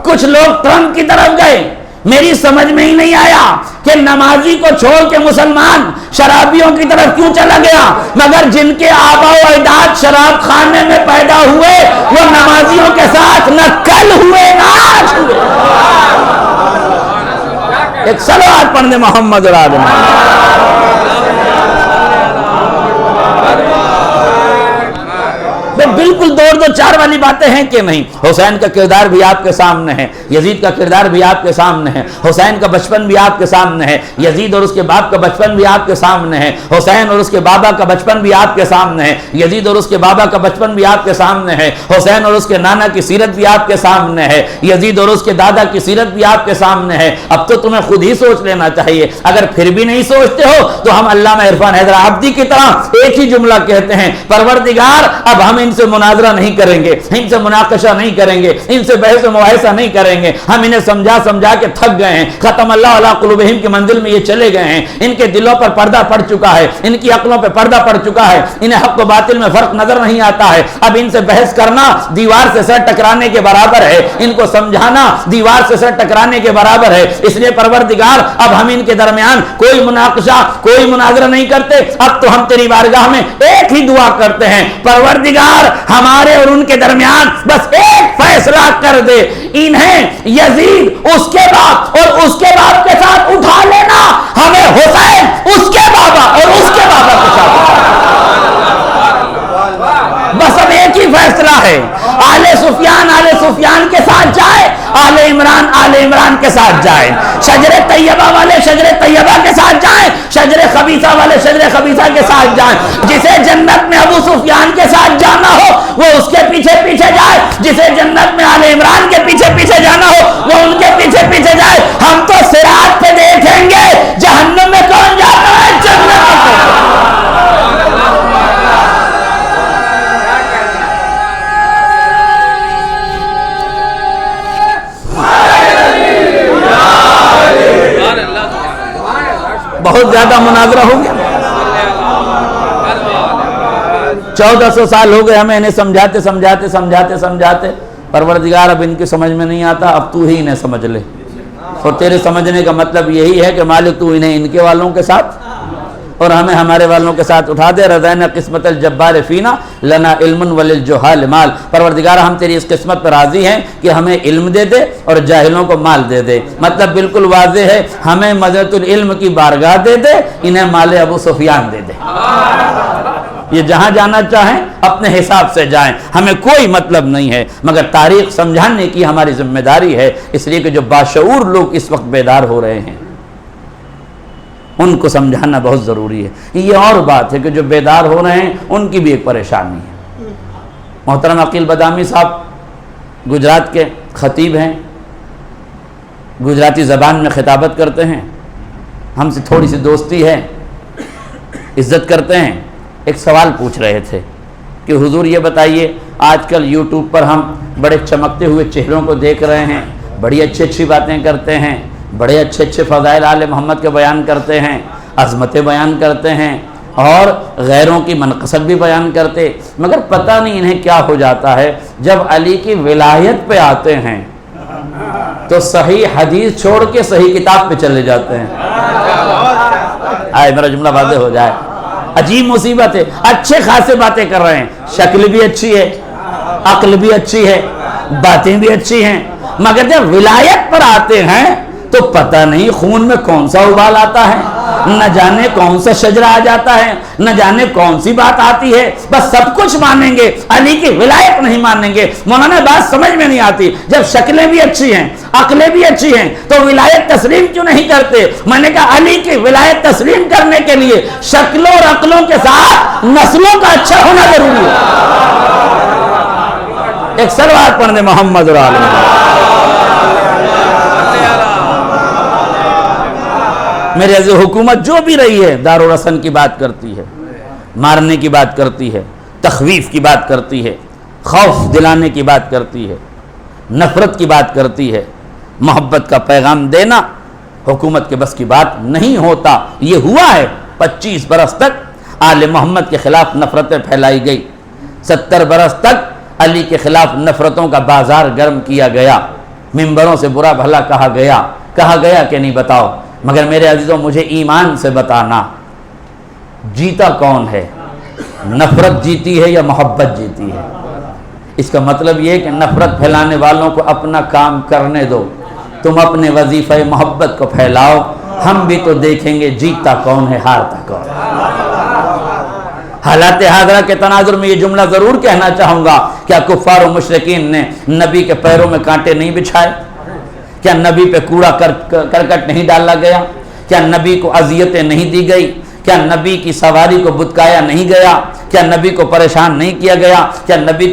کچھ لوگ ٹرمپ کی طرف گئے۔ میری سمجھ میں ہی نہیں آیا کہ نمازی کو چھوڑ کے مسلمان شرابیوں کی طرف کیوں چلا گیا، مگر جن کے آبا و اجداد شراب خانے میں پیدا ہوئے وہ نمازیوں کے ساتھ نہ کل ہوئے نہ آج ہوئے۔ ایک صلوات پڑھنے محمد اور آل محمد۔ بالکل دوڑ دو چار والی باتیں ہیں کہ نہیں؟ حسین کا کردار بھی آپ کے سامنے ہے، یزید کا کردار بھی آپ کے سامنے ہے، حسین کا بچپن بھی آپ کے سامنے ہے، یزید اور اس کے باپ کا بچپن بھی آپ کے سامنے ہے، حسین اور اس کے بابا کا بچپن بھی آپ کے سامنے ہے، یزید اور اس کے بابا کا بچپن بھی آپ کے سامنے ہے، حسین اور اس کے نانا کی سیرت بھی آپ کے سامنے ہے، یزید اور اس کے دادا کی سیرت بھی آپ کے سامنے ہے۔ اب تو تمہیں خود ہی سوچ لینا چاہیے۔ اگر پھر بھی نہیں سوچتے ہو تو ہم علامہ عرفان حیدر عابدی کی طرح ایک ہی جملہ کہتے ہیں، پروردگار اب ہم ان سے مناظرہ نہیں کریں گے، ان سے مناقشہ نہیں کریں گے، ان سے بحث و مباحثہ نہیں کریں گے۔ ہم انہیں سمجھا کے تھک گئے ہیں، ختم اللہ علی قلوبہم کی منزل میں یہ چلے گئے ہیں، ان کے دلوں پر پردہ پڑ چکا ہے، ان کی عقلوں پہ پردہ پڑ چکا ہے، انہیں حق و باطل میں فرق نظر نہیں آتا ہے۔ اب ان سے بحث کرنا دیوار سے سر ٹکرانے کے برابر ہے، ان کو سمجھانا دیوار سے سر ٹکرانے کے برابر ہے۔ اس لیے پروردگار اب ہم ان کے درمیان کوئی مناقشہ کوئی مناظرہ نہیں کرتے۔ اب تو ہم تیری بارگاہ میں ایک ہی دعا کرتے ہیں، پروردگار ہمارے اور ان کے درمیان بس ایک فیصلہ کر دے، انہیں یزید اس کے باپ اور اس کے باپ کے ساتھ اٹھا لینا، ہمیں حسین اس کے بابا اور اس کے بابا کے ساتھ، بس اب ایک ہی فیصلہ ہے۔ آل سفیان کے ساتھ جائے، آل عمران کے ساتھ جائے، شجر طیبہ والے شجر طیبہ کے ساتھ جائیں، شجر خبیثہ والے شجر خبیثہ کے ساتھ جائیں۔ جسے جنت میں ابو سفیان کے ساتھ جانا ہو وہ اس کے پیچھے پیچھے جائے، جسے جنت میں آل عمران کے پیچھے پیچھے جانا ہو وہ ان کے پیچھے پیچھے جائے۔ ہم تو صراط پہ دیکھیں گے جہنم میں کون جاتا ہے، جنت میں۔ بہت زیادہ مناظرہ ہو گیا، 1400 سال ہو گئے ہمیں انہیں سمجھاتے۔ پروردگار اب ان کی سمجھ میں نہیں آتا، اب تو ہی انہیں سمجھ لے، اور تیرے سمجھنے کا مطلب یہی ہے کہ مالک تو انہیں ان کے والوں کے ساتھ اور ہمیں ہمارے والوں کے ساتھ اٹھا دے. رضینا قسمت الجبار فینا لنا علم وللجہال مال. پروردگار ہم تیری اس قسمت پر راضی ہیں کہ ہمیں علم دے دے اور جاہلوں کو مال دے دے. مطلب بالکل واضح ہے, ہمیں مدد العلم کی بارگاہ دے دے, انہیں مال ابو سفیان دے دے. یہ جہاں جانا چاہیں اپنے حساب سے جائیں, ہمیں کوئی مطلب نہیں ہے, مگر تاریخ سمجھانے کی ہماری ذمہ داری ہے. اس لیے کہ جو باشعور لوگ اس وقت بیدار ہو رہے ہیں ان کو سمجھانا بہت ضروری ہے. یہ اور بات ہے کہ جو بیدار ہو رہے ہیں ان کی بھی ایک پریشانی ہے. محترم عقیل بادامی صاحب گجرات کے خطیب ہیں, گجراتی زبان میں خطابت کرتے ہیں, ہم سے تھوڑی سی دوستی ہے, عزت کرتے ہیں. ایک سوال پوچھ رہے تھے کہ حضور یہ بتائیے, آج کل یوٹیوب پر ہم بڑے چمکتے ہوئے چہروں کو دیکھ رہے ہیں, بڑی اچھی اچھی باتیں کرتے ہیں, بڑے اچھے اچھے فضائل آل محمد کے بیان کرتے ہیں, عظمتیں بیان کرتے ہیں اور غیروں کی منقصد بھی بیان کرتے, مگر پتہ نہیں انہیں کیا ہو جاتا ہے جب علی کی ولایت پہ آتے ہیں تو صحیح حدیث چھوڑ کے صحیح کتاب پہ چلے جاتے ہیں. آئے میرا جملہ واضح ہو جائے. عجیب مصیبت ہے. اچھے خاصے باتیں کر رہے ہیں, شکل بھی اچھی ہے, عقل بھی اچھی ہے, باتیں بھی اچھی ہیں, مگر جب ولایت پر آتے ہیں تو پتہ نہیں خون میں کون سا ابال آتا ہے, نہ جانے کون سا شجرہ آ جاتا ہے, نہ جانے کون سی بات آتی ہے. بس سب کچھ مانیں گے, علی کی ولایت نہیں مانیں گے. مولانا بات سمجھ میں نہیں آتی, جب شکلیں بھی اچھی ہیں, عقلیں بھی اچھی ہیں, تو ولایت تسلیم کیوں نہیں کرتے؟ میں نے کہا علی کی ولایت تسلیم کرنے کے لیے شکلوں اور عقلوں کے ساتھ نسلوں کا اچھا ہونا ضروری ہے. ایک صلوات پڑھنے محمد اور آل محمد. میرے عزیز, حکومت جو بھی رہی ہے دارالحسن کی بات کرتی ہے, مارنے کی بات کرتی ہے, تخویف کی بات کرتی ہے, خوف دلانے کی بات کرتی ہے, نفرت کی بات کرتی ہے. محبت کا پیغام دینا حکومت کے بس کی بات نہیں ہوتا. یہ ہوا ہے 25 برس تک آل محمد کے خلاف نفرتیں پھیلائی گئی, 70 برس تک علی کے خلاف نفرتوں کا بازار گرم کیا گیا, ممبروں سے برا بھلا کہا گیا کہ نہیں بتاؤ. مگر میرے عزیزوں, مجھے ایمان سے بتانا جیتا کون ہے, نفرت جیتی ہے یا محبت جیتی ہے؟ اس کا مطلب یہ کہ نفرت پھیلانے والوں کو اپنا کام کرنے دو, تم اپنے وظیفہ محبت کو پھیلاؤ, ہم بھی تو دیکھیں گے جیتا کون ہے ہارتا کون. حالات حاضرہ کے تناظر میں یہ جملہ ضرور کہنا چاہوں گا, کیا کفار و مشرکین نے نبی کے پیروں میں کانٹے نہیں بچھائے؟ کیا نبی پہ کوڑا کرکٹ نہیں ڈالا گیا؟ کیا نبی کو اذیتیں نہیں دی گئی؟ کیا نبی کی سواری کو بتکایا نہیں گیا؟ کیا نبی کو پریشان نہیں کیا گیا؟ کیا نبی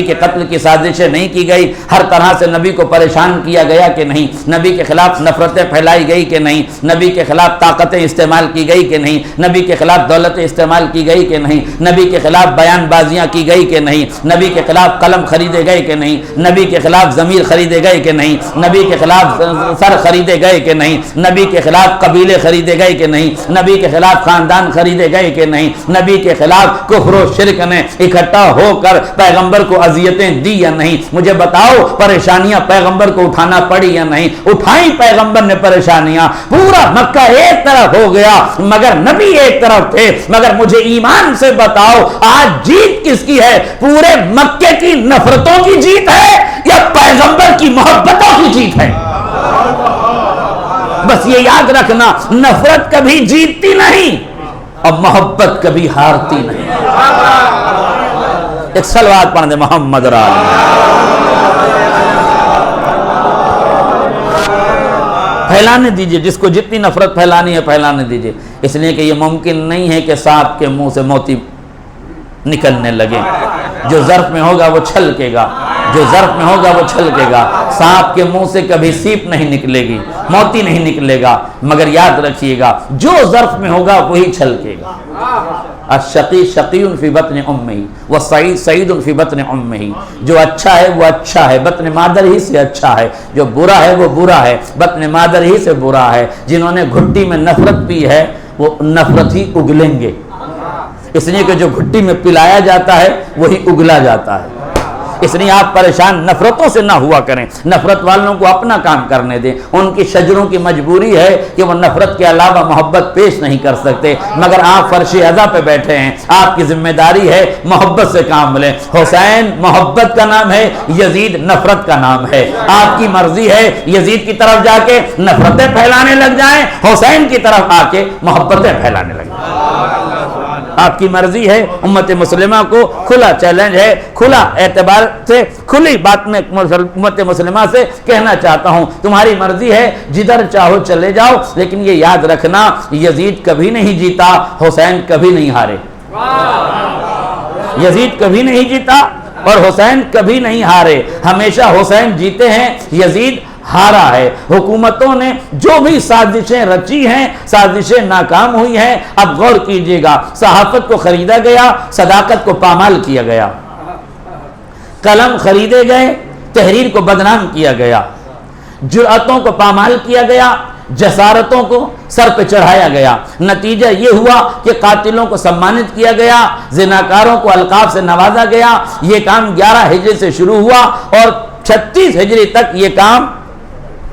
کے قتل کی سازشیں نہیں کی گئی؟ ہر طرح سے نبی کو پریشان کیا گیا کہ نہیں؟ نبی کے خلاف نفرتیں پھیلائی گئی کہ نہیں؟ نبی کے خلاف طاقتیں استعمال کی گئی کہ نہیں؟ نبی کے خلاف دولتیں استعمال کی گئی کہ نہیں؟ نبی کے خلاف بیان بازیاں کی گئی کہ نہیں؟ نبی کے خلاف قلم خریدے گئے کہ نہیں؟ نبی کے خلاف ضمیر خریدے گئے کہ نہیں؟ نبی کے خلاف سر خریدے گئے کہ نہیں؟ نبی کے خلاف قبیلے خریدے گئے کہ نہیں؟ نبی کے خلاف خاندان خریدے گئے کہ نہیں؟ نبی کے خلاف کفر و شرک نے اکٹھا ہو کر پیغمبر کو اذیتیں دی یا نہیں؟ مجھے بتاؤ, پریشانیاں پیغمبر کو اٹھانا پڑی یا نہیں؟ اٹھائیں پیغمبر نے پریشانیاں. پورا مکہ ایک طرف ہو گیا مگر نبی ایک طرف تھے. مگر مجھے ایمان سے بتاؤ, آج جیت کس کی ہے؟ پورے مکے کی نفرتوں کی جیت ہے یا پیغمبر کی محبتوں کی جیت ہے؟ بس یہ یاد رکھنا, نفرت کبھی جیتتی نہیں اور محبت کبھی ہارتی نہیں. ایک صلوات پڑھ دے محمد اور آل محمد. پھیلانے دیجئے, جس کو جتنی نفرت پھیلانی ہے پھیلانے دیجئے, اس لیے کہ یہ ممکن نہیں ہے کہ سانپ کے منہ سے موتی نکلنے لگے. جو ظرف میں ہوگا وہ چھلکے گا, جو ظرف میں ہوگا وہ چھلکے گا. سانپ کے منہ سے کبھی سیپ نہیں نکلے گی, موتی نہیں نکلے گا, مگر یاد رکھیے گا جو ظرف میں ہوگا وہی چھلکے گا. الشقی شقی فی بطن امہ والسعید سعید فی بطن امہ. جو اچھا ہے وہ اچھا ہے, بطن مادر ہی سے اچھا ہے. جو برا ہے وہ برا ہے, بطن مادر ہی سے برا ہے. جنہوں نے گھٹی میں نفرت پی ہے وہ نفرت ہی اگلیں گے, اس لیے کہ جو گھٹی میں پلایا جاتا ہے وہی اگلا جاتا ہے. اس لیے آپ پریشان نفرتوں سے نہ ہوا کریں، نفرت والوں کو اپنا کام کرنے دیں، ان کی شجروں کی مجبوری ہے کہ وہ نفرت کے علاوہ محبت پیش نہیں کر سکتے، مگر آپ فرش عزا پہ بیٹھے ہیں، آپ کی ذمہ داری ہے محبت سے کام لیں۔ حسین محبت کا نام ہے، یزید نفرت کا نام ہے۔ آپ کی مرضی ہے یزید کی طرف جا کے نفرتیں پھیلانے لگ جائیں، حسین کی طرف آ کے محبتیں پھیلانے لگ جائیں۔ آپ کی مرضی ہے۔ امت مسلمہ کو کھلا چیلنج ہے، کھلا اعتبار سے کھلی بات میں امت مسلمہ سے کہنا چاہتا ہوں، تمہاری مرضی ہے، جدھر چاہو چلے جاؤ، لیکن یہ یاد رکھنا یزید کبھی نہیں جیتا، حسین کبھی نہیں ہارے۔ یزید کبھی نہیں جیتا اور حسین کبھی نہیں ہارے، ہمیشہ حسین جیتے ہیں، یزید ہارا ہے۔ حکومتوں نے جو بھی سازشیں رچی ہیں، سازشیں ناکام ہوئی ہیں۔ اب غور کیجئے گا، صحافت کو خریدا گیا، صداقت کو پامال کیا گیا، قلم خریدے گئے، تحریر کو بدنام کیا گیا، جرأتوں کو پامال کیا گیا، جسارتوں کو سر پہ چڑھایا گیا۔ نتیجہ یہ ہوا کہ قاتلوں کو سمانت کیا گیا، زناکاروں کو القاب سے نوازا گیا۔ یہ کام 11 ہجری سے شروع ہوا اور 36 ہجری تک یہ کام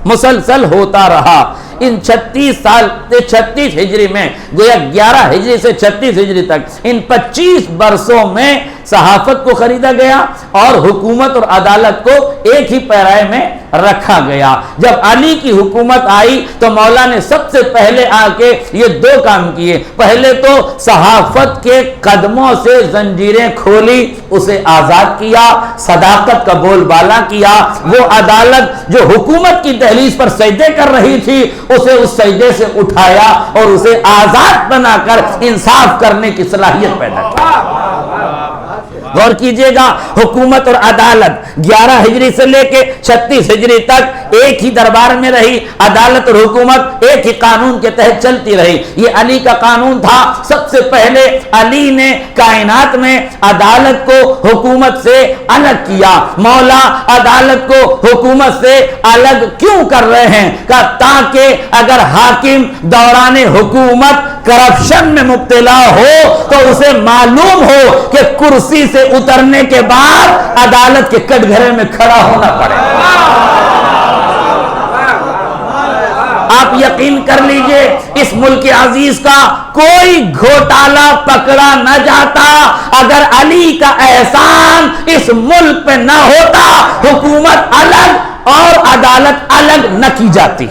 مسلسل ہوتا رہا۔ ان 36 ہجری میں گویا 11 ہجری سے 36 ہجری تک ان 25 برسوں میں صحافت کو خریدا گیا اور حکومت اور عدالت کو ایک ہی پیرائے میں رکھا گیا۔ جب علی کی حکومت آئی تو مولا نے سب سے پہلے آ کے یہ 2 کام کیے۔ پہلے تو صحافت کے قدموں سے زنجیریں کھولی، اسے آزاد کیا، صداقت کا بول بالا کیا۔ وہ عدالت جو حکومت کی دہلیز پر سجدے کر رہی تھی، اسے اس سجدے سے اٹھایا اور اسے آزاد بنا کر انصاف کرنے کی صلاحیت پیدا کی۔ غور کیجئے گا، حکومت اور عدالت 11 ہجری سے لے کے 36 ہجری تک ایک ہی دربار میں رہی۔ عدالت اور حکومت ایک ہی قانون کے تحت چلتی رہی۔ یہ علی کا قانون تھا۔ سب سے پہلے علی نے کائنات میں عدالت کو حکومت سے الگ کیا۔ مولا عدالت کو حکومت سے الگ کیوں کر رہے ہیں؟ کہ تاکہ اگر حاکم دوران حکومت کرپشن میں مبتلا ہو تو اسے معلوم ہو کہ کرسی سے اترنے کے بعد عدالت کے کٹ گھرے میں کھڑا ہونا پڑے۔ آپ یقین کر لیجئے، اس ملک عزیز کا کوئی گھوٹالا پکڑا نہ جاتا اگر علی کا احسان اس ملک پہ نہ ہوتا، حکومت الگ اور عدالت الگ نہ کی جاتی۔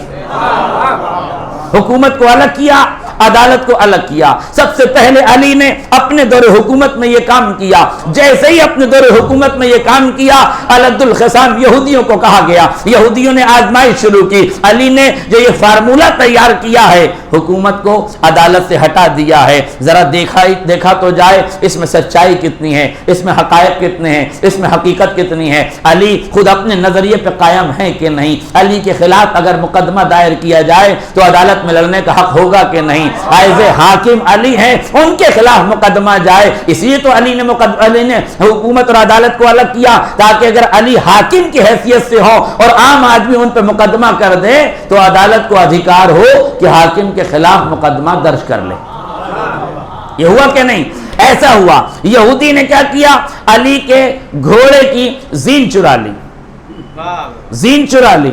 حکومت کو الگ کیا، عدالت کو الگ کیا۔ سب سے پہلے علی نے اپنے دور حکومت میں یہ کام کیا۔ جیسے ہی اپنے دور حکومت میں یہ کام کیا، الد الخصام یہودیوں کو کہا گیا، یہودیوں نے آزمائش شروع کی۔ علی نے جو یہ فارمولہ تیار کیا ہے، حکومت کو عدالت سے ہٹا دیا ہے، ذرا دیکھا تو جائے اس میں سچائی کتنی ہے، اس میں حقائق کتنے ہیں، اس میں حقیقت کتنی ہے۔ علی خود اپنے نظریے پہ قائم ہے کہ نہیں؟ علی کے خلاف اگر مقدمہ دائر کیا جائے تو عدالت میں لڑنے کا حق ہوگا کہ نہیں؟ ایز حاکم علی ہیں، ان کے خلاف مقدمہ جائے۔ اس لیے تو علی نے حکومت اور عدالت کو الگ کیا، تاکہ اگر علی حاکم کی حیثیت سے ہو اور عام آدمی ان پہ مقدمہ کر دے تو عدالت کو ادھیکار ہو کہ حاکم کے خلاف مقدمہ درج کر لے۔ یہ ہوا کہ نہیں؟ ایسا ہوا۔ یہودی نے کیا کیا؟ علی کے گھوڑے کی زین چرا لی، زین چرا لی۔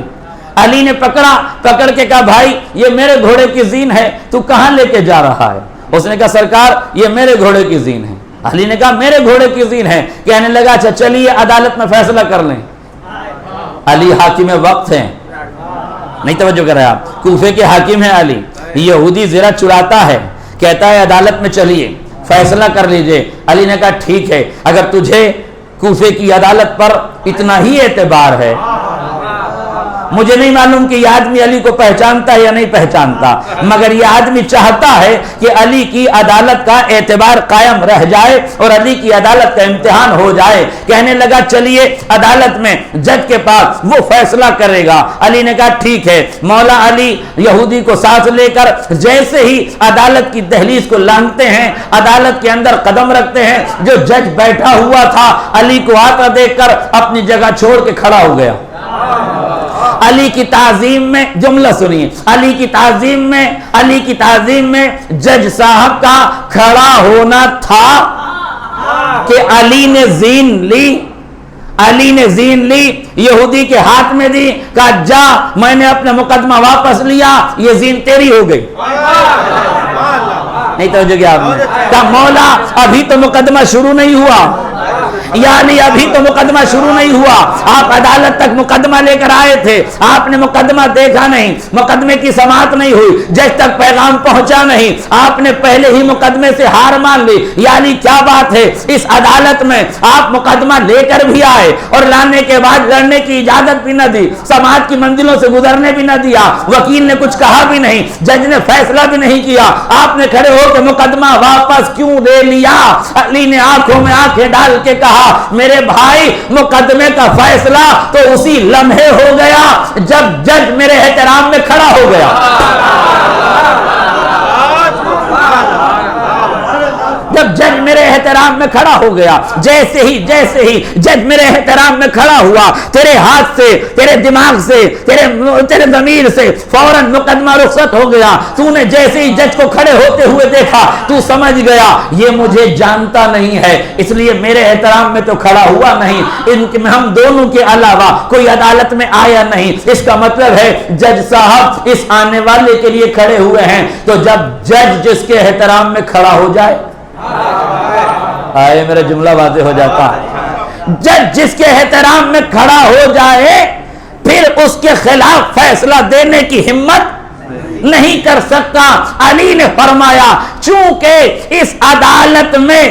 علی نے پکڑ کے کہا، بھائی یہ میرے گھوڑے کی زین ہے، تو کہاں لے کے جا رہا ہے؟ اس نے کہا، سرکار یہ میرے گھوڑے کی زین ہے۔ علی نے کہا، میرے گھوڑے کی زین ہے۔ کہنے لگا، اچھا چلیے عدالت میں فیصلہ کر لیں۔ علی حاکم وقت ہیں، نہیں توجہ کر رہے آپ، کوفے کے حاکم ہیں علی۔ یہودی زرہ چراتا ہے، کہتا ہے عدالت میں چلیے فیصلہ کر لیجئے۔ علی نے کہا، ٹھیک ہے، اگر تجھے کوفے کی عدالت پر اتنا ہی اعتبار ہے۔ مجھے نہیں معلوم کہ یہ آدمی علی کو پہچانتا ہے یا نہیں پہچانتا، مگر یہ آدمی چاہتا ہے کہ علی کی عدالت کا اعتبار قائم رہ جائے اور علی کی عدالت کا امتحان ہو جائے۔ کہنے لگا، چلیے عدالت میں جج کے پاس، وہ فیصلہ کرے گا۔ علی نے کہا، ٹھیک ہے۔ مولا علی یہودی کو ساتھ لے کر جیسے ہی عدالت کی دہلیز کو لانگتے ہیں، عدالت کے اندر قدم رکھتے ہیں، جو جج بیٹھا ہوا تھا علی کو آتا دیکھ کر اپنی جگہ چھوڑ کے کھڑا ہو گیا۔ علی کی تعظیم میں، جملہ سنیے، علی کی تعظیم میں جج صاحب کا کھڑا ہونا تھا کہ علی نے زین لی، علی نے زین لی، یہودی کے ہاتھ میں دی، کہا جا میں نے اپنا مقدمہ واپس لیا، یہ زین تیری ہو گئی۔ نہیں توجہ کیا آپ نے؟ کہا مولا ابھی تو مقدمہ شروع نہیں ہوا، یعنی ابھی تو مقدمہ شروع نہیں ہوا، آپ عدالت تک مقدمہ لے کر آئے تھے، آپ نے مقدمہ دیکھا نہیں، مقدمے کی سماعت نہیں ہوئی، جج تک پیغام پہنچا نہیں، آپ نے پہلے ہی مقدمے سے ہار مان لی، یعنی کیا بات ہے، اس عدالت میں آپ مقدمہ لے کر بھی آئے اور لانے کے بعد لڑنے کی اجازت بھی نہ دی، سماعت کی منزلوں سے گزرنے بھی نہ دیا، وکیل نے کچھ کہا بھی نہیں، جج نے فیصلہ بھی نہیں کیا، آپ نے کھڑے ہو کے مقدمہ واپس کیوں لے لیا؟ علی نے آنکھوں میں آنکھیں ڈال کے کہا میرے بھائی مقدمے کا فیصلہ تو اسی لمحے ہو گیا جب جج میرے احترام میں کھڑا ہو گیا۔ جب جج میرے احترام میں کھڑا ہو گیا، جیسے ہی جج میرے احترام میں کھڑا ہوا، تیرے ہاتھ سے، تیرے دماغ سے، تیرے ضمیر سے فوراً مقدمہ رخصت ہو گیا۔ تو نے جیسے ہی جج کو کھڑے ہوتے ہوئے دیکھا تو سمجھ گیا یہ مجھے جانتا نہیں ہے، اس لیے میرے احترام میں تو کھڑا ہوا نہیں، ہم دونوں کے علاوہ کوئی عدالت میں آیا نہیں، اس کا مطلب ہے جج صاحب اس آنے والے کے لیے کھڑے ہوئے ہیں۔ تو جب جج جس کے احترام میں کھڑا ہو جائے، آئے میرا جملہ واضح ہو جاتا، جج جس کے احترام میں کھڑا ہو جائے پھر اس کے خلاف فیصلہ دینے کی ہمت نہیں کر سکتا۔ علی نے فرمایا چونکہ اس عدالت میں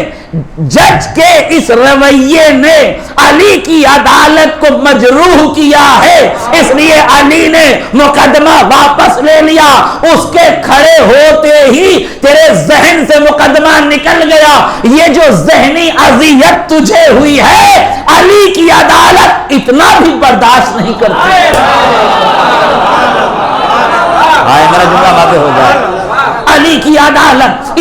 جج کے اس رویے نے علی کی عدالت کو مجروح کیا ہے، اس لیے علی نے مقدمہ واپس لے لیا۔ اس کے کھڑے ہوتے ہی تیرے ذہن سے مقدمہ نکل گیا، یہ جو ذہنی اذیت تجھے ہوئی ہے علی کی عدالت اتنا بھی برداشت نہیں کرتی۔ آئے میرا جملہ واضح ہو جائے، علی کی عدالت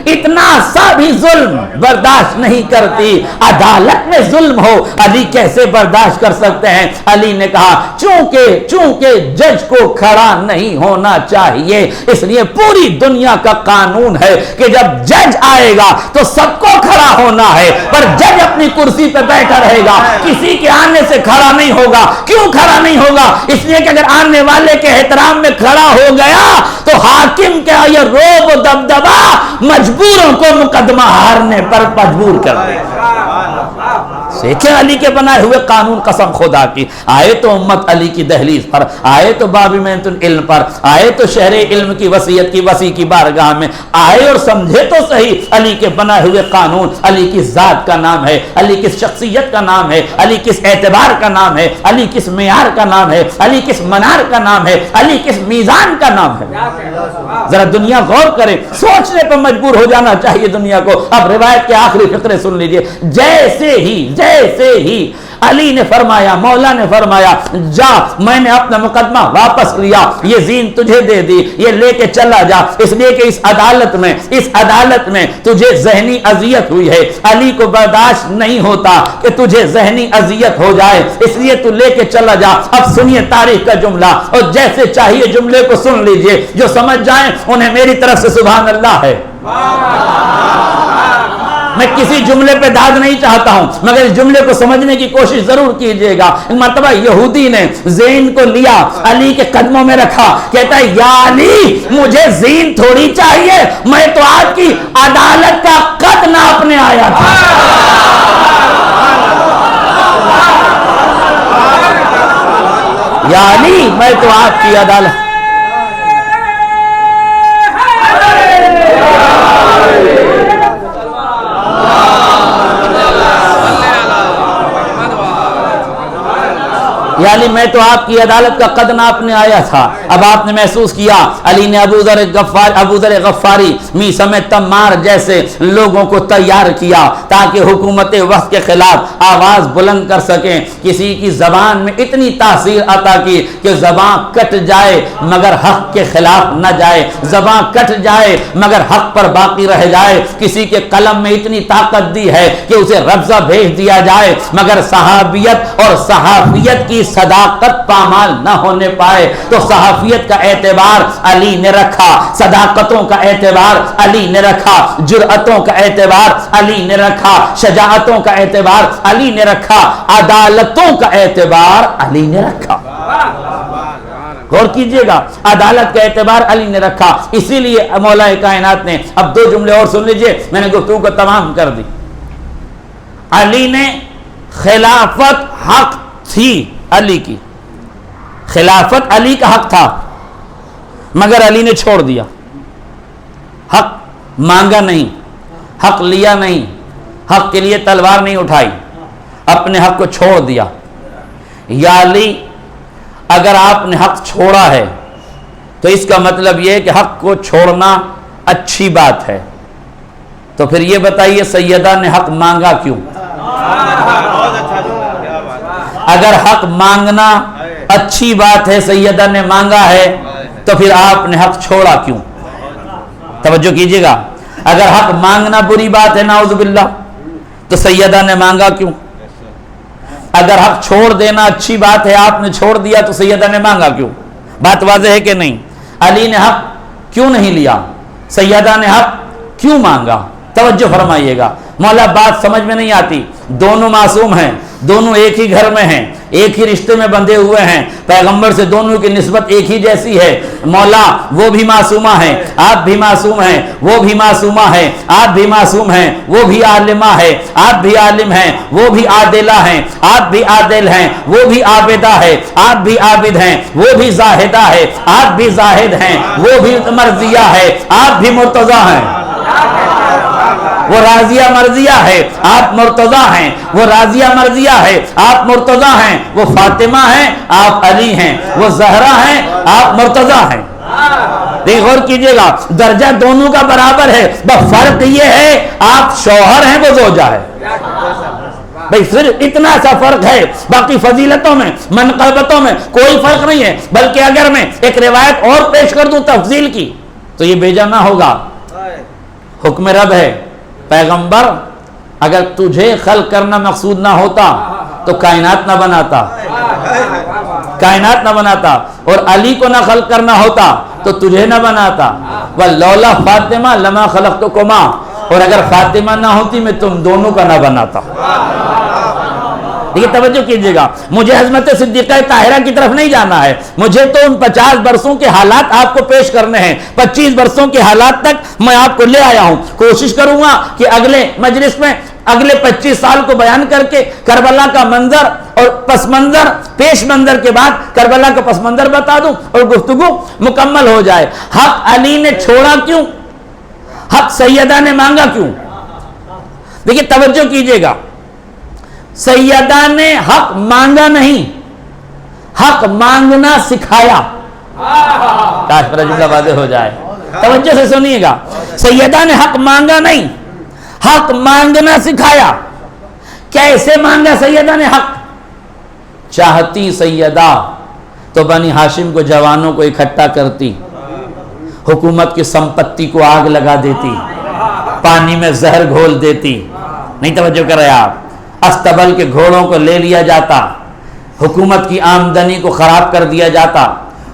اتنا سا بھی ظلم برداشت نہیں کرتی۔ عدالت میں ظلم ہو علی کیسے برداشت کر سکتے ہیں؟ علی نے کہا چونکہ جج کو کھڑا نہیں ہونا چاہیے، اس لیے پوری دنیا کا قانون ہے کہ جب جج آئے گا تو سب کو کھڑا ہونا ہے، پر جج اپنی کرسی پہ بیٹھا رہے گا، کسی کے آنے سے کھڑا نہیں ہوگا۔ کیوں کھڑا نہیں ہوگا؟ اس لیے کہ اگر آنے والے کے احترام میں کھڑا ہو گیا تو حاکم کا یہ روب و دبدبا مجبوروں کو مقدمہ ہارنے پر مجبور کر دے۔ دیکھیں علی کے بنائے ہوئے قانون، قسم خدا کی، آئے تو امت علی کی دہلیز پر، آئے تو باب مینت العلم پر، آئے تو شہر علم کی وسیعت کی وسیع کی بارگاہ میں آئے اور سمجھے تو صحیح علی کے بنائے ہوئے قانون۔ علی کس ذات کا نام ہے، علی کس شخصیت کا نام ہے، علی کس اعتبار کا نام ہے، علی کس معیار کا نام ہے، علی کس منار کا نام ہے، علی کس میزان کا نام ہے۔ ذرا دنیا غور کرے، سوچنے پر مجبور ہو جانا چاہیے دنیا کو۔ اب روایت کے آخری فقرے سن لیجئے۔ جیسے ہی علی نے فرمایا، مولا نے فرمایا جا میں نے اپنا مقدمہ واپس لیا، یہ زین تجھے دے دی، یہ لے کے چلا جا، اس لیے کہ اس عدالت میں تجھے ذہنی اذیت ہوئی ہے، علی کو برداشت نہیں ہوتا کہ تجھے ذہنی اذیت ہو جائے، اس لیے تو لے کے چلا جا۔ اب سنیے تاریخ کا جملہ، اور جیسے چاہیے جملے کو سن لیجئے، جو سمجھ جائیں انہیں میری طرف سے سبحان اللہ ہے۔ میں کسی جملے پہ داد نہیں چاہتا ہوں، مگر اس جملے کو سمجھنے کی کوشش ضرور کیجئے گا۔ مرتبہ یہودی نے زین کو لیا، علی کے قدموں میں رکھا، کہتا ہے یا علی مجھے زین تھوڑی چاہیے، میں تو آپ کی عدالت کا قد ناپنے آیا تھا۔ یا علی میں تو آپ کی عدالت، یعنی میں تو آپ کی عدالت کا قد ناپنے آیا تھا۔ اب آپ نے محسوس کیا علی نے ابو ذر غفاری میثم تمار جیسے لوگوں کو تیار کیا تاکہ حکومت وقت کے خلاف آواز بلند کر سکیں۔ کسی کی زبان میں اتنی تاثیر عطا کی کہ زبان کٹ جائے مگر حق کے خلاف نہ جائے، زبان کٹ جائے مگر حق پر باقی رہ جائے۔ کسی کے قلم میں اتنی طاقت دی ہے کہ اسے ربضہ بھیج دیا جائے مگر صحابیت اور صحافیت کی صداقت پامال نہ ہونے پائے، تو صحافیت کا اعتبار علی نے رکھا، صداقتوں کا اعتبار علی نے رکھا، جرأتوں کا اعتبار علی نے رکھا، شجاعتوں کا اعتبار علی نے رکھا، عدالتوں کا اعتبار علی نے رکھا۔ غور کیجئے گا، عدالت کا اعتبار علی نے رکھا۔ اسی لیے مولا کائنات نے، اب 2 جملے اور سن لیجئے، میں نے گفتگو کو تمام کر دی۔ علی نے خلافت حق تھی، علی کی خلافت علی کا حق تھا، مگر علی نے چھوڑ دیا۔ حق مانگا نہیں، حق لیا نہیں، حق کے لیے تلوار نہیں اٹھائی، اپنے حق کو چھوڑ دیا۔ یا علی، اگر آپ نے حق چھوڑا ہے تو اس کا مطلب یہ کہ حق کو چھوڑنا اچھی بات ہے، تو پھر یہ بتائیے سیدہ نے حق مانگا کیوں؟ اگر حق مانگنا اچھی بات ہے، سیدہ نے مانگا ہے، تو پھر آپ نے حق چھوڑا کیوں؟ توجہ کیجئے گا، اگر حق مانگنا بری بات ہے نعوذ باللہ، تو سیدہ نے مانگا کیوں؟ اگر حق چھوڑ دینا اچھی بات ہے، آپ نے چھوڑ دیا، تو سیدہ نے مانگا کیوں؟ بات واضح ہے کہ نہیں؟ علی نے حق کیوں نہیں لیا؟ سیدہ نے حق کیوں مانگا؟ توجہ فرمائیے گا، مولا بات سمجھ میں نہیں آتی۔ دونوں معصوم ہیں، دونوں ایک ہی گھر میں ہیں، ایک ہی رشتے میں بندھے ہوئے ہیں، پیغمبر سے دونوں کی نسبت ایک ہی جیسی ہے۔ مولا وہ بھی معصومہ ہیں، آپ بھی معصوم ہیں، وہ بھی معصومہ ہیں، آپ بھی معصوم ہیں، وہ بھی عالمہ ہے، آپ بھی عالم ہیں، وہ بھی عادلہ ہیں، آپ بھی عادل ہیں، وہ بھی عابدہ ہے، آپ بھی عابد ہیں، وہ بھی زاہدہ ہے، آپ بھی زاہد ہیں، وہ بھی مرضیہ ہے، آپ بھی مرتضیٰ ہیں۔ وہ راضیہ مرضیہ ہے، آپ مرتضیٰ ہیں، وہ راضیہ مرضیہ ہے، آپ مرتضیٰ ہیں، وہ فاطمہ ہیں، آپ علی ہیں، وہ زہرا ہیں، آپ مرتضیٰ ہیں۔ دیکھ غور کیجئے گا، درجہ دونوں کا برابر ہے، بس فرق یہ ہے آپ شوہر ہیں، وہ زوجہ ہے۔ بھئی صرف اتنا سا فرق ہے، باقی فضیلتوں میں، منقبتوں میں کوئی فرق نہیں ہے۔ بلکہ اگر میں ایک روایت اور پیش کر دوں تفضیل کی تو یہ بھیجا نہ ہوگا۔ حکم رب ہے، پیغمبر اگر تجھے خلق کرنا مقصود نہ ہوتا تو کائنات نہ بناتا، کائنات نہ بناتا، اور علی کو نہ خلق کرنا ہوتا تو تجھے نہ بناتا۔ وَلَوْلَا فاطمہ لَمَا خَلَقْتُكُمَا، اور اگر فاطمہ نہ ہوتی میں تم دونوں کا نہ بناتا۔ دیکھیں توجہ کیجئے گا، مجھے حضرت صدیقہ طاہرہ کی طرف نہیں جانا ہے، مجھے تو ان 50 برسوں کے حالات آپ کو پیش کرنے ہیں۔ 25 برسوں کے حالات تک میں آپ کو لے آیا ہوں، کوشش کروں گا کہ اگلے مجلس میں اگلے 25 سال کو بیان کر کے کربلا کا منظر اور پس منظر، پیش منظر کے بعد کربلا کا پس منظر بتا دوں اور گفتگو مکمل ہو جائے۔ حق علی نے چھوڑا کیوں؟ حق سیدہ نے مانگا کیوں؟ دیکھیں توجہ کیجئے گا، سیدہ نے حق مانگا نہیں، حق مانگنا سکھایا۔ کاش میرا جملہ واضح ہو جائے، توجہ سے سنیے گا، سیدہ نے حق مانگا نہیں، حق مانگنا سکھایا۔ کیسے مانگا سیدہ نے حق؟ چاہتی سیدہ تو بنی ہاشم کو، جوانوں کو اکٹھا کرتی، حکومت کی سمپتی کو آگ لگا دیتی، پانی میں زہر گھول دیتی۔ نہیں توجہ کر رہے آپ؟ استبل کے گھوڑوں کو لے لیا جاتا، حکومت کی آمدنی کو خراب کر دیا جاتا،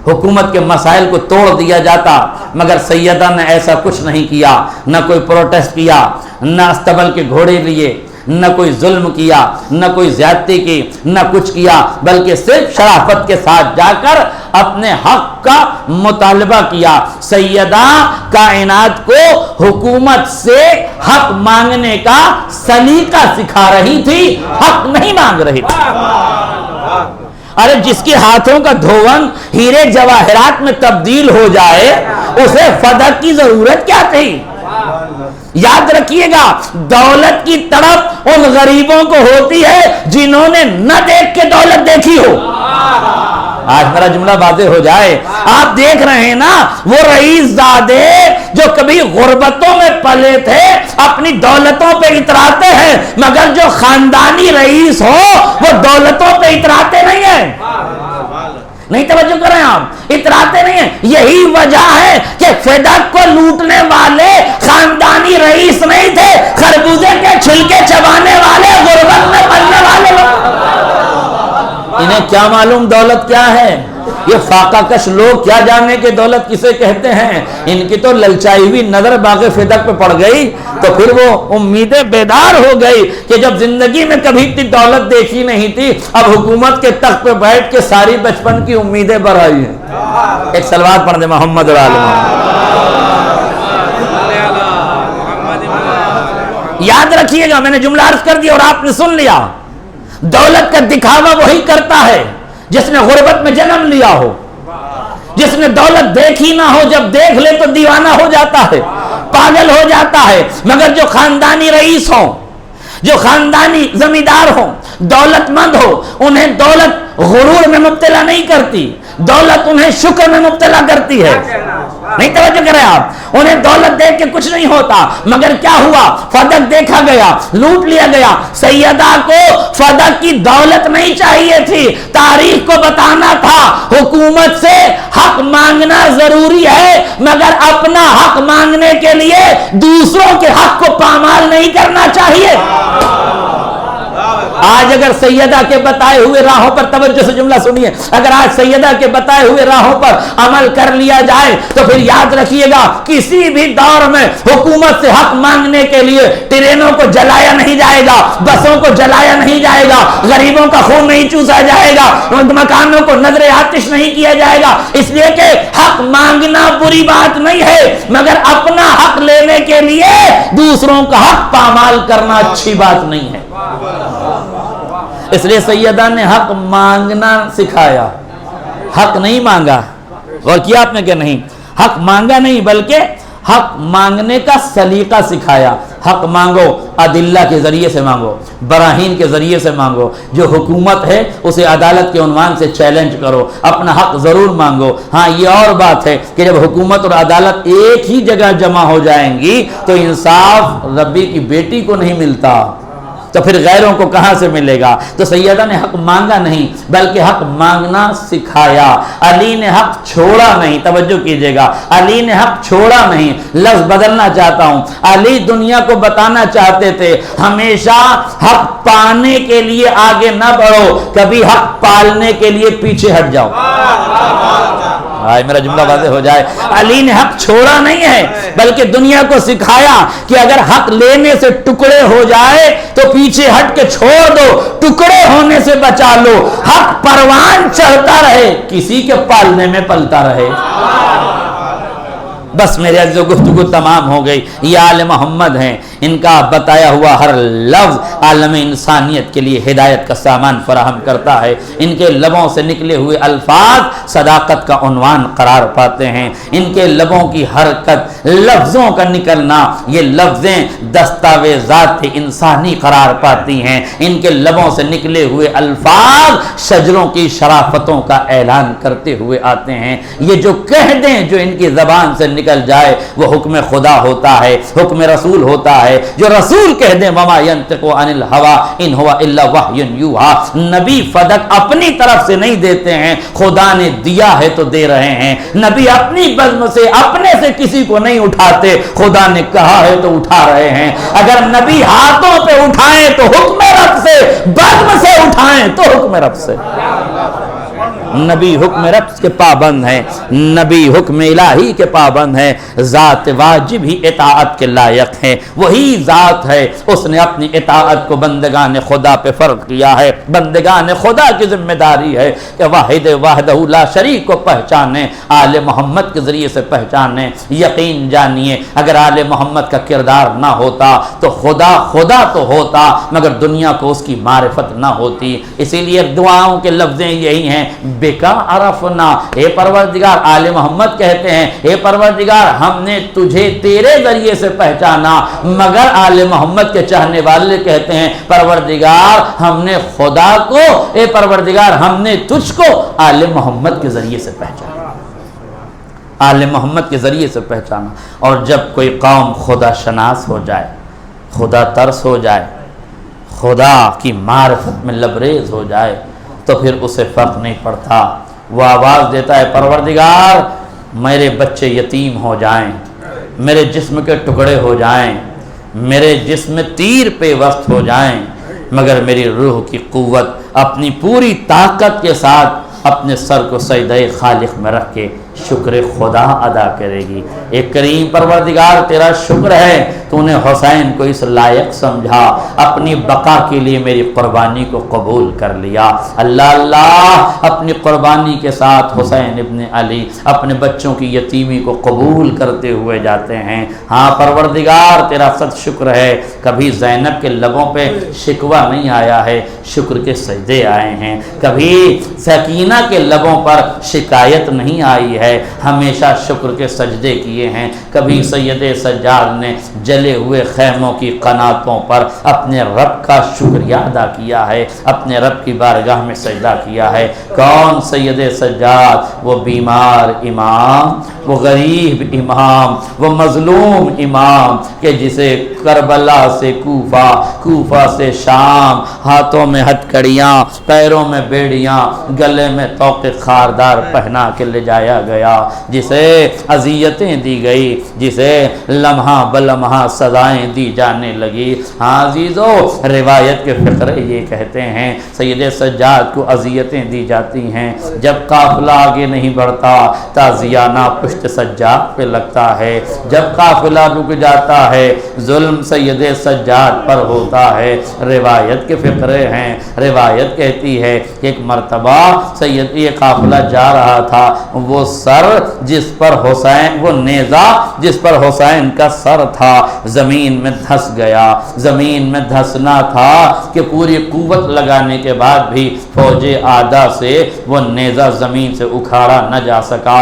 حکومت کے مسائل کو توڑ دیا جاتا، مگر سیدہ نے ایسا کچھ نہیں کیا، نہ کوئی پروٹیسٹ کیا، نہ استبل کے گھوڑے لیے، نہ کوئی ظلم کیا، نہ کوئی زیادتی کی، نہ کچھ کیا، بلکہ صرف شرافت کے ساتھ جا کر اپنے حق کا مطالبہ کیا۔ سیدہ کائنات کو حکومت سے حق مانگنے کا سلیقہ سکھا رہی تھی، حق نہیں مانگ رہی تھی۔ ارے جس کے ہاتھوں کا دھون ہیرے جواہرات میں تبدیل ہو جائے اسے فدق کی ضرورت کیا تھی؟ یاد رکھیے گا، دولت کی تڑپ ان غریبوں کو ہوتی ہے جنہوں نے نہ دیکھ کے دولت دیکھی ہو۔ آج میرا جملہ واضح ہو جائے، آپ دیکھ رہے ہیں نا وہ رئیس زادے جو کبھی غربتوں میں پلے تھے اپنی دولتوں پہ اتراتے ہیں، مگر جو خاندانی رئیس ہو وہ دولتوں پہ اتراتے نہیں ہیں۔ نہیں توجہ کریں آپ، اتراتے نہیں ہیں۔ یہی وجہ ہے کہ فدق کو لوٹنے والے خاندانی رئیس نہیں تھے، خربوزے کے چھلکے چبانے والے، غربت میں پلنے والے لوگ۔ انہیں کیا کیا معلوم دولت کیا ہے؟ یہ فاقہ کش لوگ کیا جانے کہ دولت کسے کہتے ہیں؟ ان کی تو للچائی ہوئی نظر باغ فدق پہ پڑ گئی تو پھر وہ امیدیں بیدار ہو گئی کہ جب زندگی میں کبھی اتنی دولت دیکھی نہیں تھی، اب حکومت کے تخت پہ بیٹھ کے ساری بچپن کی امیدیں بڑھائی ہیں۔ ایک صلوات پڑھ دے محمد اور آل محمد۔ یاد رکھیے گا، میں نے جملہ عرض کر دیا اور آپ نے سن لیا، دولت کا دکھاوا وہی کرتا ہے جس نے غربت میں جنم لیا ہو، جس نے دولت دیکھی نہ ہو، جب دیکھ لے تو دیوانہ ہو جاتا ہے، پاگل ہو جاتا ہے۔ مگر جو خاندانی رئیس ہوں، جو خاندانی زمیندار ہوں، دولت مند ہو، انہیں دولت غرور میں مبتلا نہیں کرتی، دولت انہیں شکر میں مبتلا کرتی ہے۔ نہیں توجہ کریں آپ، انہیں دولت دیکھ کے کچھ نہیں ہوتا، مگر کیا ہوا؟ فدق دیکھا گیا، لوٹ لیا گیا۔ سیدہ کو فدق کی دولت نہیں چاہیے تھی، تاریخ کو بتانا تھا حکومت سے حق مانگنا ضروری ہے، مگر اپنا حق مانگنے کے لیے دوسروں کے حق کو پامال نہیں کرنا چاہیے۔ آج اگر سیدہ کے بتائے ہوئے راہوں پر، توجہ سے جملہ سنیے، اگر آج سیدہ کے بتائے ہوئے راہوں پر عمل کر لیا جائے تو پھر یاد رکھیے گا کسی بھی دور میں حکومت سے حق مانگنے کے لیے ٹرینوں کو جلایا نہیں جائے گا، بسوں کو جلایا نہیں جائے گا، غریبوں کا خون نہیں چوسا جائے گا، مکانوں کو نذر آتش نہیں کیا جائے گا، اس لیے کہ حق مانگنا بری بات نہیں ہے، مگر اپنا حق لینے کے لیے دوسروں کا حق پامال کرنا اچھی بات نہیں ہے۔ اس لیے سیدہ نے حق مانگنا سکھایا، حق نہیں مانگا۔ غور کیا آپ نے کہ نہیں؟ حق مانگا نہیں بلکہ حق مانگنے کا سلیقہ سکھایا۔ حق مانگو، ادلہ کے ذریعے سے مانگو، براہین کے ذریعے سے مانگو، جو حکومت ہے اسے عدالت کے عنوان سے چیلنج کرو، اپنا حق ضرور مانگو۔ ہاں یہ اور بات ہے کہ جب حکومت اور عدالت ایک ہی جگہ جمع ہو جائیں گی تو انصاف ربی کی بیٹی کو نہیں ملتا تو پھر غیروں کو کہاں سے ملے گا؟ تو سیدہ نے حق مانگا نہیں بلکہ حق مانگنا سکھایا۔ علی نے حق چھوڑا نہیں، توجہ کیجئے گا، علی نے حق چھوڑا نہیں۔ لفظ بدلنا چاہتا ہوں، علی دنیا کو بتانا چاہتے تھے ہمیشہ حق پانے کے لیے آگے نہ بڑھو، کبھی حق پالنے کے لیے پیچھے ہٹ جاؤ۔ میرا جملہ واضح ہو جائے، علی نے حق چھوڑا نہیں ہے بلکہ دنیا کو سکھایا کہ اگر حق لینے سے ٹکڑے ہو جائے تو پیچھے ہٹ کے چھوڑ دو، ٹکڑے ہونے سے بچا لو، حق پروان چڑھتا رہے، کسی کے پالنے میں پلتا رہے۔ بس میرے عزیزو گفتگو تمام ہو گئی۔ یہ آل محمد ہیں، ان کا بتایا ہوا ہر لفظ عالم انسانیت کے لیے ہدایت کا سامان فراہم کرتا ہے۔ ان کے لبوں سے نکلے ہوئے الفاظ صداقت کا عنوان قرار پاتے ہیں۔ ان کے لبوں کی حرکت، لفظوں کا نکلنا، یہ لفظیں دستاویزات انسانی قرار پاتی ہیں۔ ان کے لبوں سے نکلے ہوئے الفاظ شجروں کی شرافتوں کا اعلان کرتے ہوئے آتے ہیں۔ یہ جو کہہ دیں، جو ان کی زبان سے نکل جائے وہ حکم خدا ہوتا ہے، حکم رسول ہوتا ہے۔ جو رسول کہہ دیں وما ينطق عن الهوى ان هو الا وحی یوحى، نبی فدق اپنی طرف سے نہیں دیتے ہیں، خدا نے دیا ہے تو دے رہے ہیں۔ نبی اپنی بزم سے، اپنے سے کسی کو نہیں اٹھاتے، خدا نے کہا ہے تو اٹھا رہے ہیں۔ اگر نبی ہاتھوں پہ اٹھائیں تو حکم رب سے، بزم سے اٹھائیں تو حکم رب سے۔ نبی حکم رب کے پابند ہیں، نبی حکم الہی کے پابند ہیں، ذات واجب ہی اطاعت کے لائق ہیں۔ وہی ذات ہے، اس نے اپنی اطاعت کو بندگان خدا پہ فرض کیا ہے۔ بندگان خدا کی ذمہ داری ہے کہ واحد وحدہ لا شریک کو پہچانیں، آل محمد کے ذریعے سے پہچانیں۔ یقین جانیے اگر آل محمد کا کردار نہ ہوتا تو خدا خدا تو ہوتا مگر دنیا کو اس کی معرفت نہ ہوتی۔ اسی لیے دعاؤں کے لفظیں یہی ہیں، بکا عرفنا، اے پروردگار، آل محمد کہتے ہیں اے پروردگار ہم نے تجھے تیرے ذریعے سے پہچانا، مگر آل محمد کے چاہنے والے کہتے ہیں پروردگار ہم نے خدا کو، اے پروردگار ہم نے تجھ کو آل محمد کے ذریعے سے پہچانا، آل محمد کے ذریعے سے پہچانا۔ اور جب کوئی قوم خدا شناس ہو جائے، خدا ترس ہو جائے، خدا کی معرفت میں لبریز ہو جائے تو پھر اسے فرق نہیں پڑتا، وہ آواز دیتا ہے پروردگار میرے بچے یتیم ہو جائیں، میرے جسم کے ٹکڑے ہو جائیں، میرے جسم تیر پہ وقت ہو جائیں، مگر میری روح کی قوت اپنی پوری طاقت کے ساتھ اپنے سر کو سجدہ خالق میں رکھ کے شکر خدا ادا کرے گی۔ ایک کریم پروردگار تیرا شکر ہے تو نے حسین کو اس لائق سمجھا، اپنی بقا کے لیے میری قربانی کو قبول کر لیا۔ اللہ اللہ اپنی قربانی کے ساتھ حسین ابن علی اپنے بچوں کی یتیمی کو قبول کرتے ہوئے جاتے ہیں۔ ہاں پروردگار تیرا ست شکر ہے، کبھی زینب کے لبوں پہ شکوہ نہیں آیا ہے، شکر کے سجدے آئے ہیں۔ کبھی سکینہ کے لبوں پر شکایت نہیں آئی ہے، ہمیشہ شکر کے سجدے کیے ہیں۔ کبھی سید سجاد نے جلے ہوئے خیموں کی قناتوں پر اپنے رب کا شکریہ ادا کیا ہے، اپنے رب کی بارگاہ میں سجدہ کیا ہے۔ کون سید سجاد؟ وہ بیمار امام، وہ غریب امام، وہ مظلوم امام کہ جسے کربلا سے کوفہ، کوفہ سے شام، ہاتھوں میں ہتھکڑیاں، پیروں میں بیڑیاں، گلے میں طوق خاردار پہنا کے لے جایا گیا، جسے اذیتیں دی گئی، جسے لمحہ بلمحہ سزائیں دی جانے لگی۔ ہاں عزیزو، روایت کے فقرے یہ کہتے ہیں سید سجاد کو اذیتیں دی جاتی ہیں، جب قافلہ آگے نہیں بڑھتا تازیانہ پشت سجاد پہ لگتا ہے، جب قافلہ رک جاتا ہے ظلم سید سجاد پر ہوتا ہے۔ روایت کے فقرے ہیں، روایت کہتی ہے کہ ایک مرتبہ سید یہ قافلہ جا رہا تھا، وہ سر جس پر حسین، وہ نیزہ جس پر حسین کا سر تھا زمین میں دھس گیا۔ زمین میں دھسنا تھا کہ پوری قوت لگانے کے بعد بھی فوج آدھا سے وہ نیزہ زمین سے اکھاڑا نہ جا سکا۔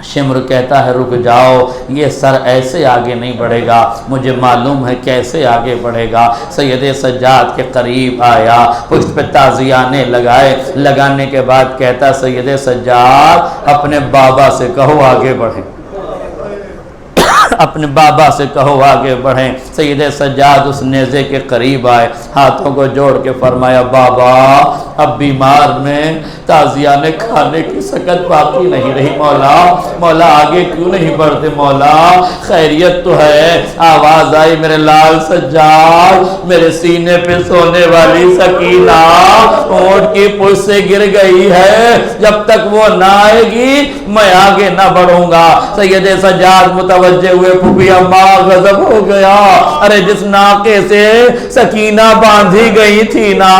شمر کہتا ہے رک جاؤ، یہ سر ایسے آگے نہیں بڑھے گا، مجھے معلوم ہے کیسے آگے بڑھے گا۔ سید سجاد کے قریب آیا، پشت پہ تازیانے لگائے، لگانے کے بعد کہتا سید سجاد اپنے بابا سے کہو آگے بڑھیں، اپنے بابا سے کہو آگے بڑھیں۔ سید سجاد اس نیزے کے قریب آئے، ہاتھوں کو جوڑ کے فرمایا بابا اب بیمار میں تازیانے کھانے کی سکت باقی نہیں رہی، مولا مولا آگے کیوں نہیں بڑھتے مولا، خیریت تو ہے؟ آواز آئی میرے لال سجاد، میرے سینے پہ سونے والی سکینہ اونٹ کی پشت سے گر گئی ہے، جب تک وہ نہ آئے گی میں آگے نہ بڑھوں گا۔ سید سجاد متوجہ ہوئے، پھوپھی اماں غضب ہو گیا، ارے جس ناکے سے سکینہ باندھی گئی تھی نا،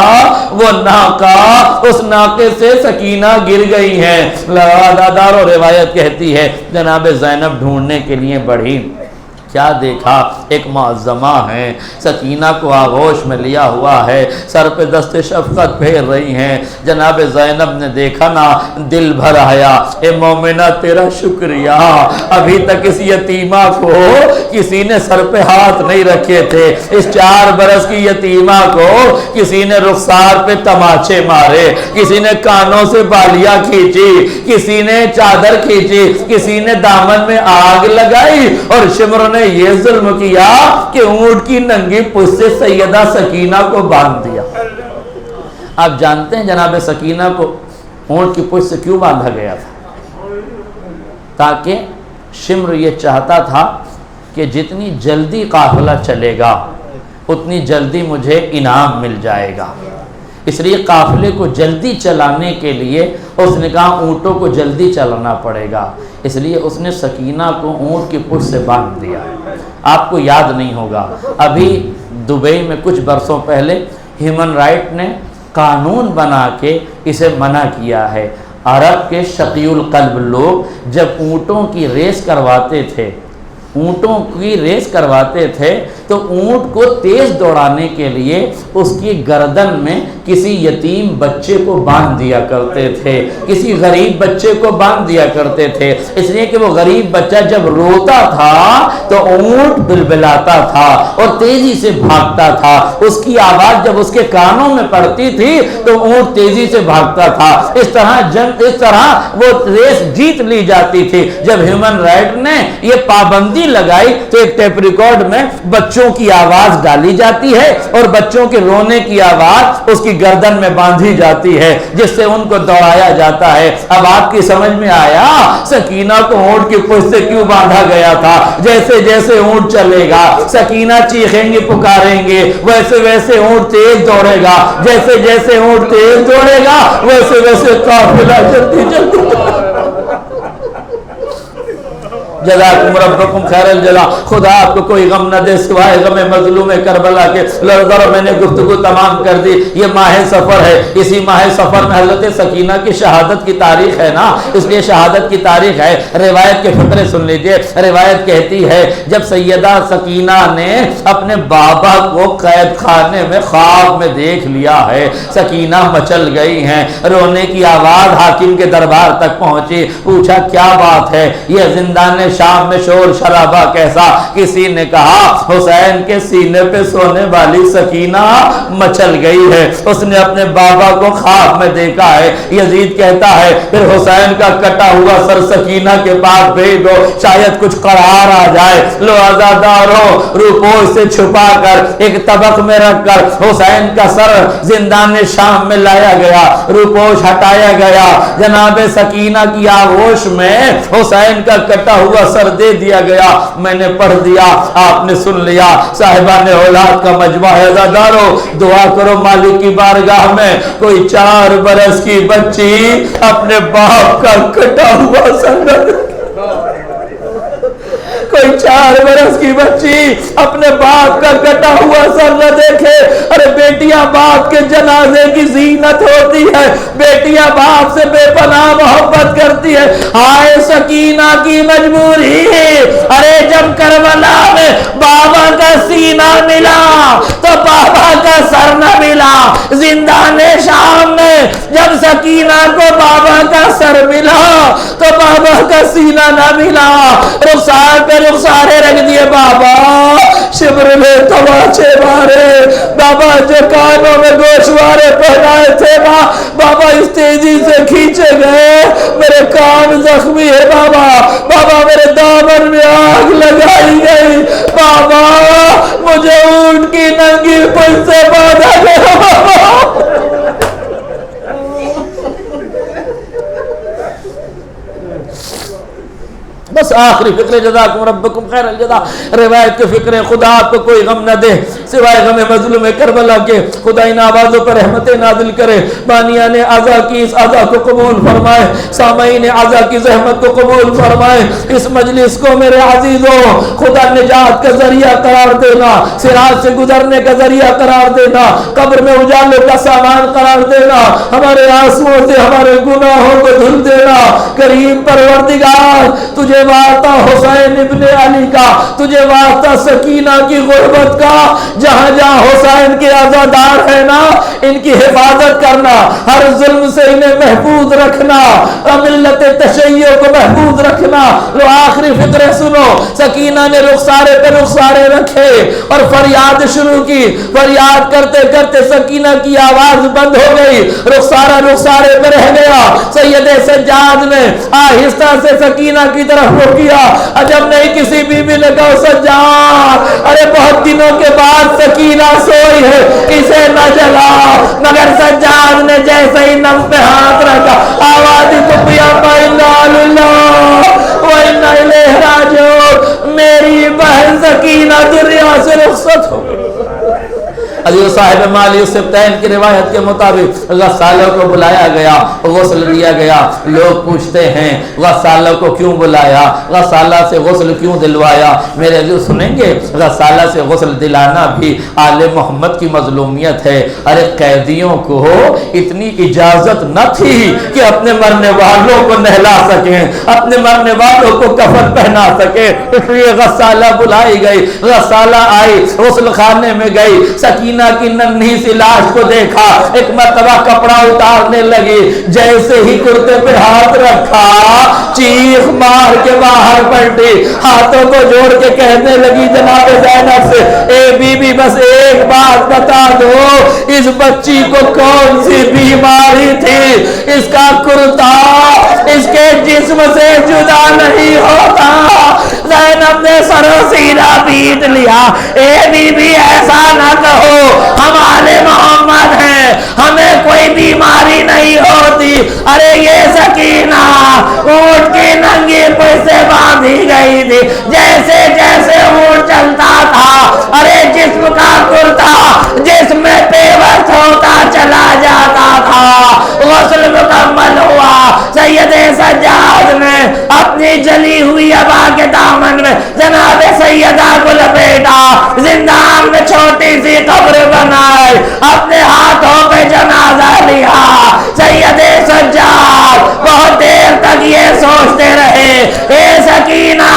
وہ ناکہ اس ناکے سے سکینہ گر گئی ہے۔ لادارو روایت کہتی ہے جناب زینب ڈھونڈنے کے لیے بڑھی، کیا دیکھا ایک معظمہ ہے، سکینہ کو آغوش میں لیا ہوا ہے، سر پہ دست شفقت پھیر رہی ہیں۔ جناب زینب نے دیکھا نا، دل بھر آیا، اے مومنہ تیرا شکریہ، ابھی تک اس یتیمہ کو کسی نے سر پہ ہاتھ نہیں رکھے تھے، اس 4 برس کی یتیمہ کو کسی نے رخسار پہ تماچے مارے، کسی نے کانوں سے بالیاں کھینچی، کسی نے چادر کھینچی، کسی نے دامن میں آگ لگائی، اور شمر نے یہ ظلم کیا کہ اونٹ کی ننگی پشت سے سیدہ سکینہ کو باندھ دیا۔ آپ جانتے ہیں جناب سکینہ کو اونٹ کی پشت سے کیوں باندھا گیا تھا؟ تاکہ شمر یہ چاہتا تھا کہ جتنی جلدی قافلہ چلے گا اتنی جلدی مجھے انعام مل جائے گا، اس لیے قافلے کو جلدی چلانے کے لیے اس نے کہا اونٹوں کو جلدی چلانا پڑے گا، اس لیے اس نے سکینہ کو اونٹ کی پشت سے باندھ دیا۔ آپ کو یاد نہیں ہوگا، ابھی دبئی میں کچھ برسوں پہلے ہیومن رائٹ نے قانون بنا کے اسے منع کیا ہے۔ عرب کے شقی القلب لوگ جب اونٹوں کی ریس کرواتے تھے، اونٹوں کی ریس کرواتے تھے تو اونٹ کو تیز دوڑانے کے لیے اس کی گردن میں کسی یتیم بچے کو باندھ دیا کرتے تھے، کسی غریب بچے کو باندھ دیا کرتے تھے، اس لیے کہ وہ غریب بچہ جب روتا تھا تو اونٹ بلبلاتا تھا اور تیزی سے بھاگتا تھا، اس کی آواز جب اس کے کانوں میں پڑتی تھی تو اونٹ تیزی سے بھاگتا تھا۔ اس طرح وہ ریس جیت لی جاتی تھی۔ جب ہیومن رائٹ نے یہ پابندی لگائی تو ایک ٹیپ ریکارڈ میں بچوں کی آواز ڈالی جاتی ہے اور بچوں کے رونے کی آواز اس کی گردن میں باندھی جاتی ہے جس سے ان کو دوڑایا جاتا ہے۔ اب آپ کی سمجھ میں آیا سکینہ کو اونٹ کی پشت سے کیوں باندھا گیا تھا؟ جیسے جیسے اونٹ چلے گا سکینہ چیخیں گے پکاریں گے، ویسے ویسے اونٹ تیز دوڑے گا، جیسے جیسے اونٹ تیز دوڑے گا ویسے ویسے قافلہ جلدی جلدی۔ جزاکم ربکم خیر الجزا۔ خدا آپ کو کوئی غم نہ دے سوائے غم مظلوم کربلا کے۔ لڑ میں نے گفتگو تمام کر دی۔ یہ ماہ سفر ہے، اسی ماہ سفر میں حضرت سکینہ کی شہادت کی تاریخ ہے نا، اس لیے شہادت کی تاریخ ہے۔ روایت کے فقرے سن لیجئے۔ روایت کہتی ہے جب سیدہ سکینہ نے اپنے بابا کو قید خانے میں خواب میں دیکھ لیا ہے، سکینہ مچل گئی ہیں، رونے کی آواز حاکم کے دربار تک پہنچی، پوچھا کیا بات ہے؟ یہ زندان شام میں شور شرابہ کیسا؟ کسی نے کہا حسین کے سینے پہ سونے والی سکینہ مچل گئی ہے، اس نے اپنے بابا کو خواب میں دیکھا ہے۔ یزید کہتا ہے پھر حسین کا کٹا ہوا سر سکینہ کے پاس بھیج دو، شاید کچھ قرار آ جائے۔ لو عزاداروں، روپوش سے چھپا کر ایک طبق میں رکھ کر حسین کا سر زندان شام میں لایا گیا، روپوش ہٹایا گیا، جناب سکینہ کی آغوش میں حسین کا کٹا ہوا سر دے دیا گیا۔ میں نے پڑھ دیا، آپ نے سن لیا۔ صاحبان اولاد کا مجمع ہے، عزادارو دعا کرو مالک کی بارگاہ میں کوئی 4 برس کی بچی اپنے باپ کا کٹا ہوا سر، کوئی 4 برس کی بچی اپنے باپ کا کٹا ہوا سر نہ دیکھے۔ ارے بیٹیاں باپ کے جنازے کی زینت ہوتی ہے، بیٹیاں باپ سے بے پناہ محبت کرتی ہے۔ ہائے سکینہ کی مجبوری، ارے جب کربلا میں بابا کا سینہ ملا تو بابا کا سر نہ ملا، زندان شام میں جب سکینہ کو بابا کا سر ملا تو بابا کا سینہ نہ ملا۔ رخسار پہ رخسارے رکھ دیے، بابا شبر میں تماچے مارے، بابا جو کانوں میں گوشوارے پہنائے تھے بابا اس تیزی سے کھینچے گئے، میرے کان زخمی ہے بابا، بابا میرے دامن میں آگ لگائی گئی، بابا مجھے اونٹ کی ننگی پشت سے باندھا گیا بابا۔ بس آخری فکر جزاکم ربکم خیر الجزا۔ روایت کے فکر خدا آپ کو کوئی غم نہ دے سوائے غم مظلوم کربلا کے۔ خدا ان آوازوں پر رحمت نازل کرے، بانیان عزا کی اس عزا کو قبول فرمائے، سامعین عزا کی زحمت کو قبول فرمائے۔ اس مجلس کو میرے عزیزوں خدا نجات کا ذریعہ قرار دینا، صراط سے گزرنے کا ذریعہ قرار دینا، قبر میں اجالوں کا سامان قرار دینا، ہمارے آنسوؤں سے ہمارے گناہوں کو دھل دینا۔ کریم پروردگار تجھے واسطہ حسین ابن علی کا، تجھے واسطہ سکینہ کی غربت کا، جہاں جہاں حسین کے عزادار ہیں نا ان کی حفاظت کرنا، ہر ظلم سے انہیں محفوظ رکھنا، ملت تشیع کو محفوظ رکھنا۔ لو آخری فکرے سنو، سکینہ نے رخسارے پہ رخسارے رکھے اور فریاد شروع کی، فریاد کرتے کرتے سکینہ کی آواز بند ہو گئی، رخسارہ رخسارے پہ رہ گیا۔ سید سجاد نے آہستہ سے سکینہ کی طرف رخ کیا، عجب نہیں کسی بیوی نے کہا سجاد ارے بہت دنوں کے بعد سکینہ سوئی ہے، اسے نہ جلا، مگر سجاد نے جیسے ہی نم پہ ہاتھ رکھا آواز تو پیا انا للہ و انا الیہ راجعون، میری بہن سکینہ دنیا سے رخصت ہو۔ عزیز صاحب مالی سبتین کی روایت کے مطابق غسالوں کو بلایا گیا، غسل دیا گیا۔ لوگ پوچھتے ہیں غسالوں کو کیوں بلایا، غسالہ سے غسل کیوں دلوایا؟ میرے عزیز سنیں گے، غسالہ سے غسل دلانا بھی آل محمد کی مظلومیت ہے۔ ارے قیدیوں کو اتنی اجازت نہ تھی کہ اپنے مرنے والوں کو نہلا سکیں، اپنے مرنے والوں کو کفن پہنا سکیں، اس لیے غسالہ بلائی گئی۔ غسالہ آئی، غسل خانے میں گئی، سکینہ کی ننھی سی لاش کو دیکھا، ایک مرتبہ کپڑا اتارنے لگی، جیسے ہی کرتے پہ ہاتھ رکھا چیخ مار کے باہر پلٹی، ہاتھوں کو جوڑ کے کہنے لگی جناب زینب سے اے بی بی بس ایک بات بتا دو، اس بچی کو کون سی بیماری تھی؟ اس کا کرتا اس کے جسم سے جدا نہیں ہوتا۔ زینب نے سر گلا پیٹ لیا. اے بی بی ایسا نہ کہو, ہم آل محمد ہیں, ہمیں کوئی بیماری نہیں ہوتی. ارے یہ سکینہ اونٹ کی ننگی پشت سے باندھی گئی تھی, جیسے جیسے اونٹ چلتا تھا ارے جسم کا کرتا جسم میں پیوست ہوتا چلا جاتا تھا. غسل مکمل ہوا, سید سجاد نے اپنی جلی ہوئی ابا کے دامن میں جناب سیدہ کو لپیٹا, زندان میں چھوٹی سی قبر بنائی, اپنے ہاتھوں پہ جنازہ لیا. سید سجاد بہت دیر تک یہ سوچتے رہے, اے سکینہ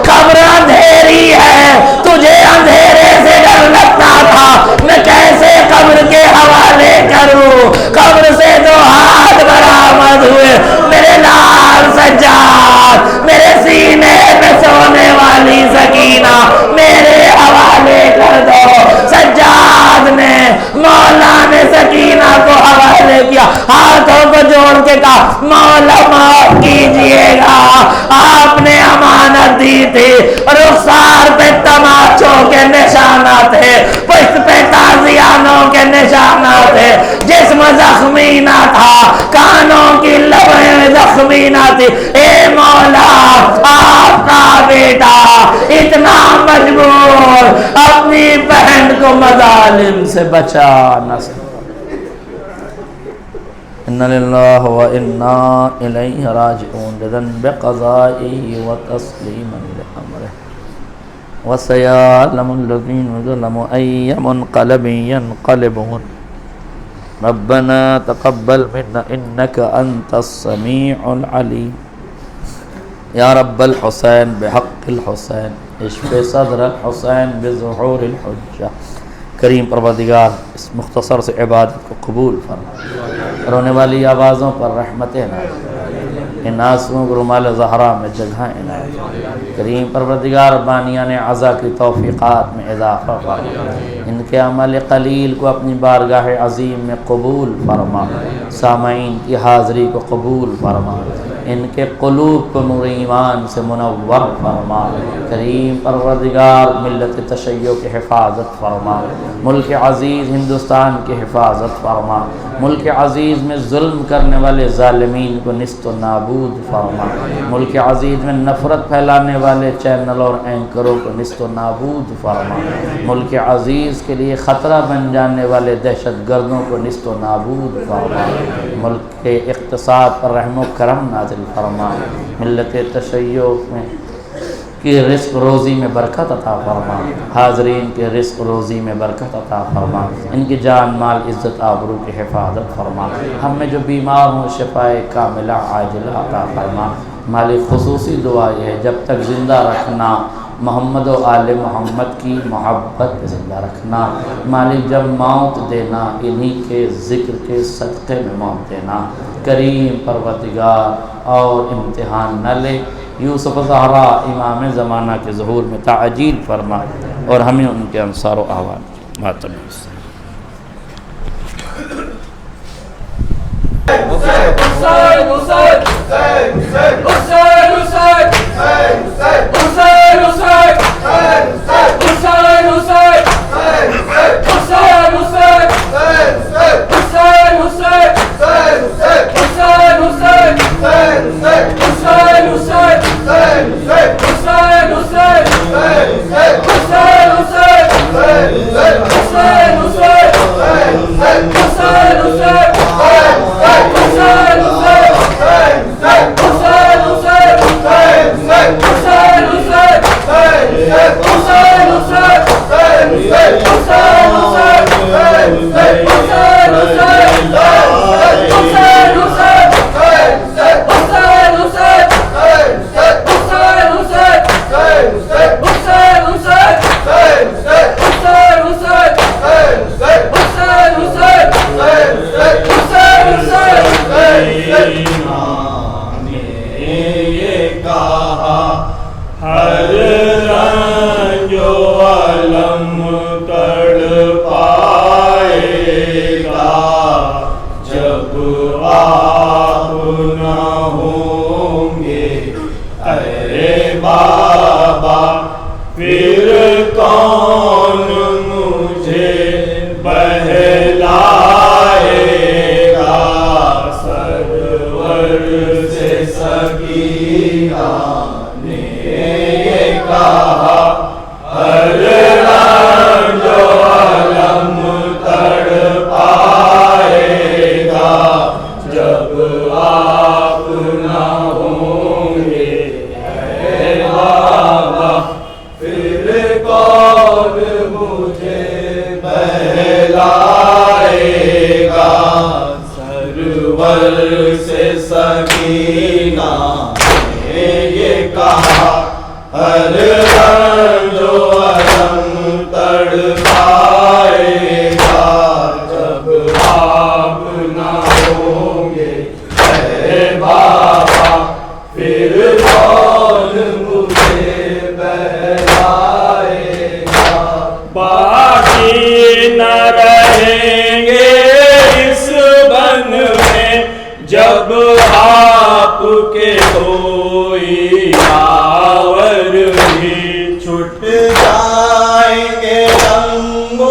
قبر اندھیری ہے, تجھے اندھیرے سے ڈر لگتا تھا, میں کیسے قبر کے حوالے کروں. قبر سے 2 ہاتھ برآمد ہوئے, میرے لال سجاد, میرے سینے میں سونے والی سکینہ میرے حوالے کر دو. سجاد نے, مولا نے سکینہ کو حوالے کیا, ہاتھوں کو جوڑ کے کہا مولا معاف کیجئے گا, آپ نے امانت دی تھی. رخسار پہ تماچوں کے نشانات تھے, پشت پہ تازیانوں کے نشانات تھے, جسم زخمی نہ تھا, کانوں کی لبیں زخمی نہ تھی. اے مولا آپ کا بیٹا اتنا مجبور اپنی بہن کو مظالم سے بچا نہ سکتا. ان للہ و انا الیہ راجعون بذنب قضائه وتسلیما لامرہ وسيعلم الذين ظلموا أي منقلب ينقلبون. ربنا تقبل منا إنك أنت السميع العليم. يا رب الحسين بحق الحسين اشف صدر الحسين بظهور الحجة. کریم پروردگار اس مختصر سے عبادت کو قبول فرما, رونے والی آوازوں پر رحمتیں نازل, ان آنسوؤں کو رومال زہرا میں جگہیں نازل. کریم پروردگار بانیان عزا کی توفیقات میں اضافہ فرما, ان کے عمل قلیل کو اپنی بارگاہ عظیم میں قبول فرما, سامعین کی حاضری کو قبول فرما, ان کے قلوب کو نور ایمان سے منور فرما. کریم پروردگار ملت تشیع کی حفاظت فرما, ملک عزیز ہندوستان کی حفاظت فرما, ملک عزیز میں ظلم کرنے والے ظالمین کو نیست و نابود فرما, ملک عزیز میں نفرت پھیلانے والے چینل اور اینکروں کو نیست و نابود فرما, ملک عزیز کے لیے خطرہ بن جانے والے دہشت گردوں کو نیست و نابود فرما, ملک کے اقتصاد پر رحم و کرم نازل فرما, ملت تشیع میں کی رزق روزی میں برکت عطا فرما, حاضرین کے رزق روزی میں برکت عطا فرما, ان کی جان مال عزت آبرو کی حفاظت فرما. ہم میں جو بیمار ہوں شفائے کاملہ عاجلہ عطا فرما. مالک خصوصی دعا یہ ہے, جب تک زندہ رکھنا, محمد و آل محمد کی محبت پہ زندہ رکھنا. مالک جب موت دینا انہی کے ذکر کے صدقے میں موت دینا. کریم پروردگار اور امتحان نہ لے, یوسف زہرا امام زمانہ کے ظہور میں تعجیل فرما, اور ہمیں ان کے انصار و اعوان ماتم. Baba, کہا ہر رنج و الم تڑ پائے گا جب آپ نہ ہوں گے اے بابا پھر کون مجھے بہلائے گا سرور سے سکینہ نے یہ کہا ہر رنج و الم تڑ پائے گا جب آپ نہ ہوں گے اے بابا پھر کون مجھے بہلائے گا باقی نہ رہیں گے اس بن میں جب آپ کے کوئی آور بھی چھٹ جائیں گے رنگ و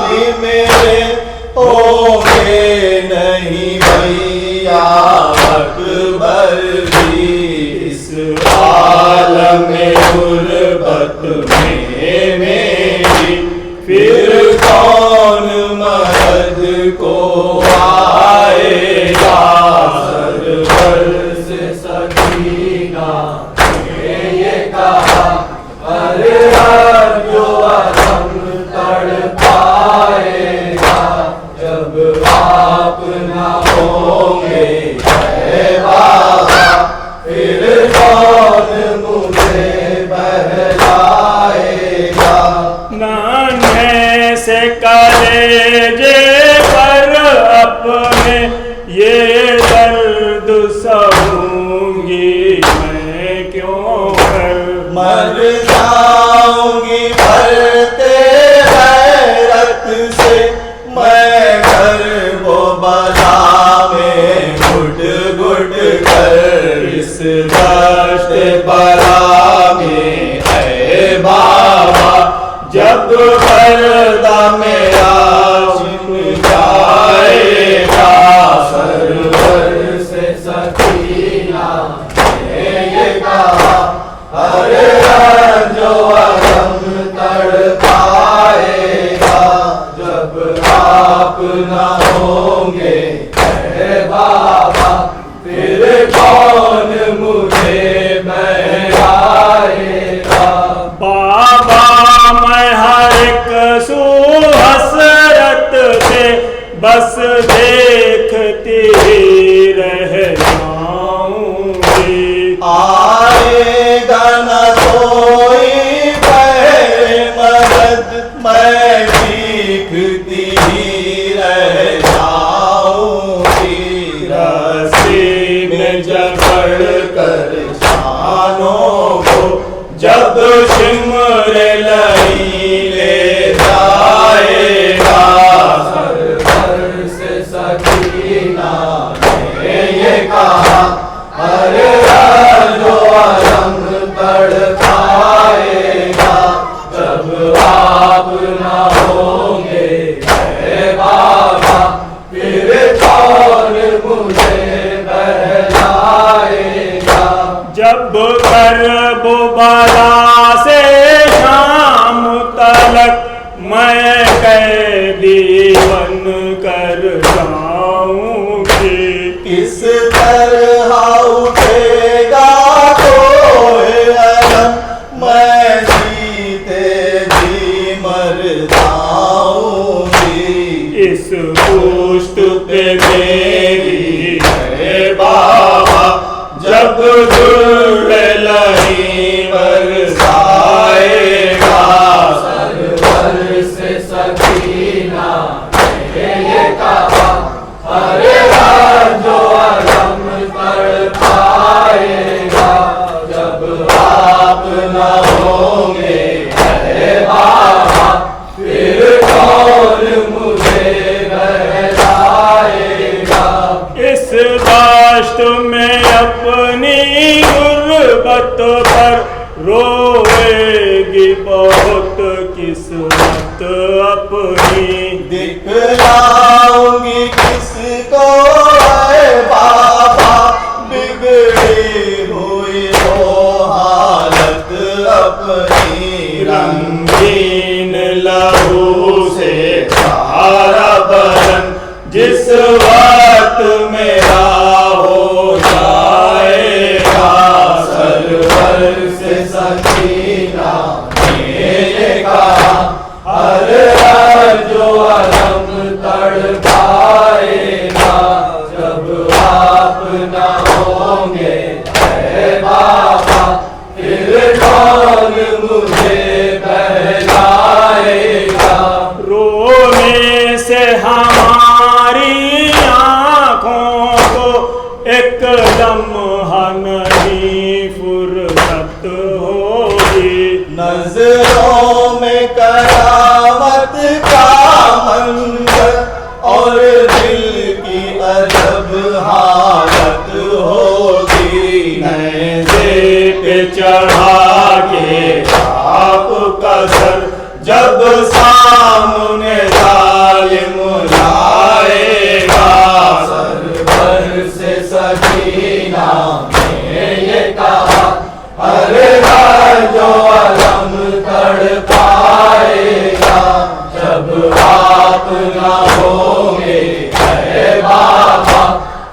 بھی میرے ہوں گے نہیں بھیا اکبر بھی اس عالم غربت میں میری پھر کون مدد کو آئے گا سرور سے سکینہ نے یہ کہا ہر رنج و الم تڑ پائے گا جب آپ نہ ہوں گے اے بابا پھر کون مجھے بہلائے گا نانے سے کلیجے پر اپنے یہ درد سہوں گی میں کیوں کر مر جاؤں گی بھرتے غیرت سے میں گھر و بلا میں گھٹ گھٹ کر اس دشت بلا میں اے بابا جب پردہ میرا چھن جائے گا سرور سے سکینہ نے یہ کہا ہر رنج و الم تڑ پائے گا جب آپ نہ ہوں گے اے بابا پھر کون مجھے بہلائے گا بابا میں ہر ایک سو حسرت سے بس دیکھتی رہ جاؤں گی آئے گا نہ کوئی بہر مدد میں دیکھتی رہ جاؤں گی رسی میں جکڑ کر شانوں کو جب شمر لئی لے جائے گا سرور سے سکینہ نے یہ کہا ہر رنج و الم تڑ پائے گا جب آپ نہ ہوں گے اے بابا پھر کون مجھے بہلائے گا جب کرب و بلا سے شام تلک میں قیدی بن کر جاؤں گی کس طرح اٹھے گا کوئی علم میں جیتے جی مر جاؤں گی اس پشت پہ میری اے بابا جب لئی برسائے گا سرور سے سکینہ نے یہ کہا ہر رنج و الم تڑ پائے گا جب آپ نہ ہوں گے اے بابا پھر کون مجھے بہلائے گا اس دشت میں اپنی غربت پر روئے گی بہت قسمت اپنی دکھلاؤں گی کس کو اے بابا بگڑی ہوئی وہ حالت اپنی رنگین لہو سے سارا بدن جس وقت میرا ہو جائے گا، سرور سے سکینہ نے یہ کہا، ہر جو علم تڑپائے گا، جب آپ نہ ہوں گے اے بابا، پھر کون مجھے بہلائے گا۔ رونے سے ہماری آنکھوں کو ایک لمحہ نہیں فرصت ہوگی، نظروں میں قیامت کا منظر اور دل کی عجب حالت ہوگی، نیزے پہ چڑھا کے آپ کا سر جب سامنے ظالم لائے گا، سرور سے سکینہ نے یہ کہا، ہر جو علم تڑپائے گا، جب آپ نہ ہوں گے اے بابا،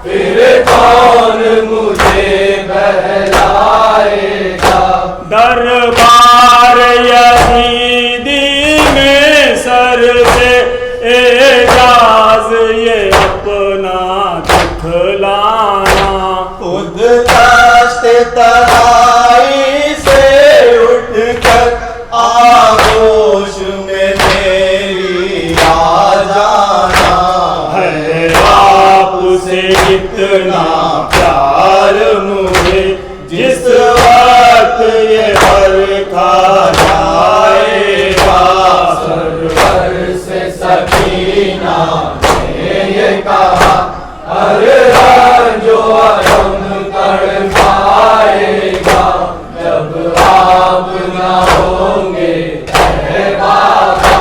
پھر کون مجھے بہلائے گا۔ دربار یزیدی میں سر سے اعجاز یہ اپنا دکھلانا، خود دشت تنہائی سے اٹھ کر آغوش میں میری آ جانا، ہے آپ سے اتنا پیار مجھے جس وقت یہ پر کھا جائے گا، سرور سے سکینہ نے یہ کہا، ہر جو علم تڑپائے گا، جب آپ نہ ہوں گے اے بابا،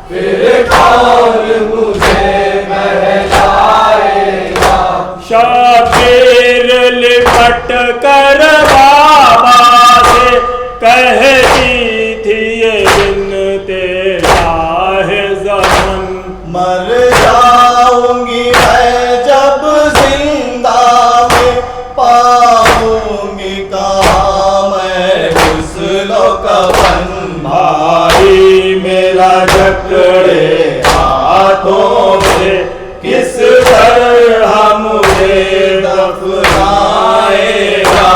پھر کون مجھے بہلائے گا۔ شبیر لپٹ کر بابا سے کہتی تھی یہ بنت شاہ زمن، مر جاؤں گی میں جب زندہ میں، پاؤں گی کہاں میں غسل و کفن، بھائی میرا جکڑے ہاتھوں سے کس طرح مجھے دفنائے گا،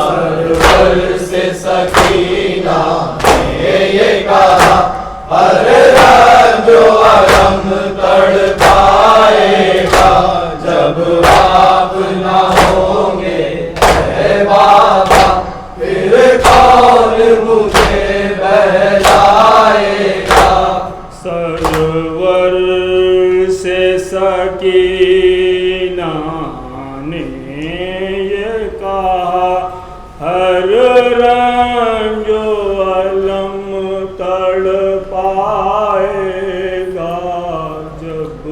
سرور سے سکینہ نے یہ کہا، ہر جو علم تڑپائے گا، جب آپ نہ ہوں گے اے بابا، پھر کون مجھے بہلائے گا۔ سرور سے سکینہ نے یہ کہا، ہر رنج و علم تڑپائے گا، جب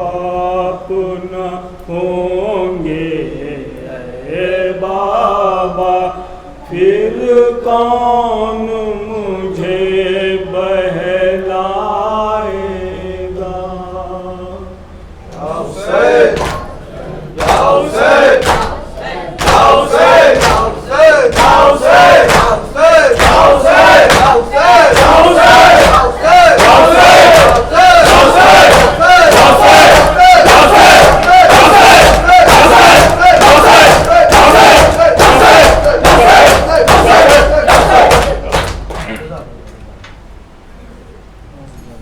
آپ نہ ہوں گے اے بابا، پھر کون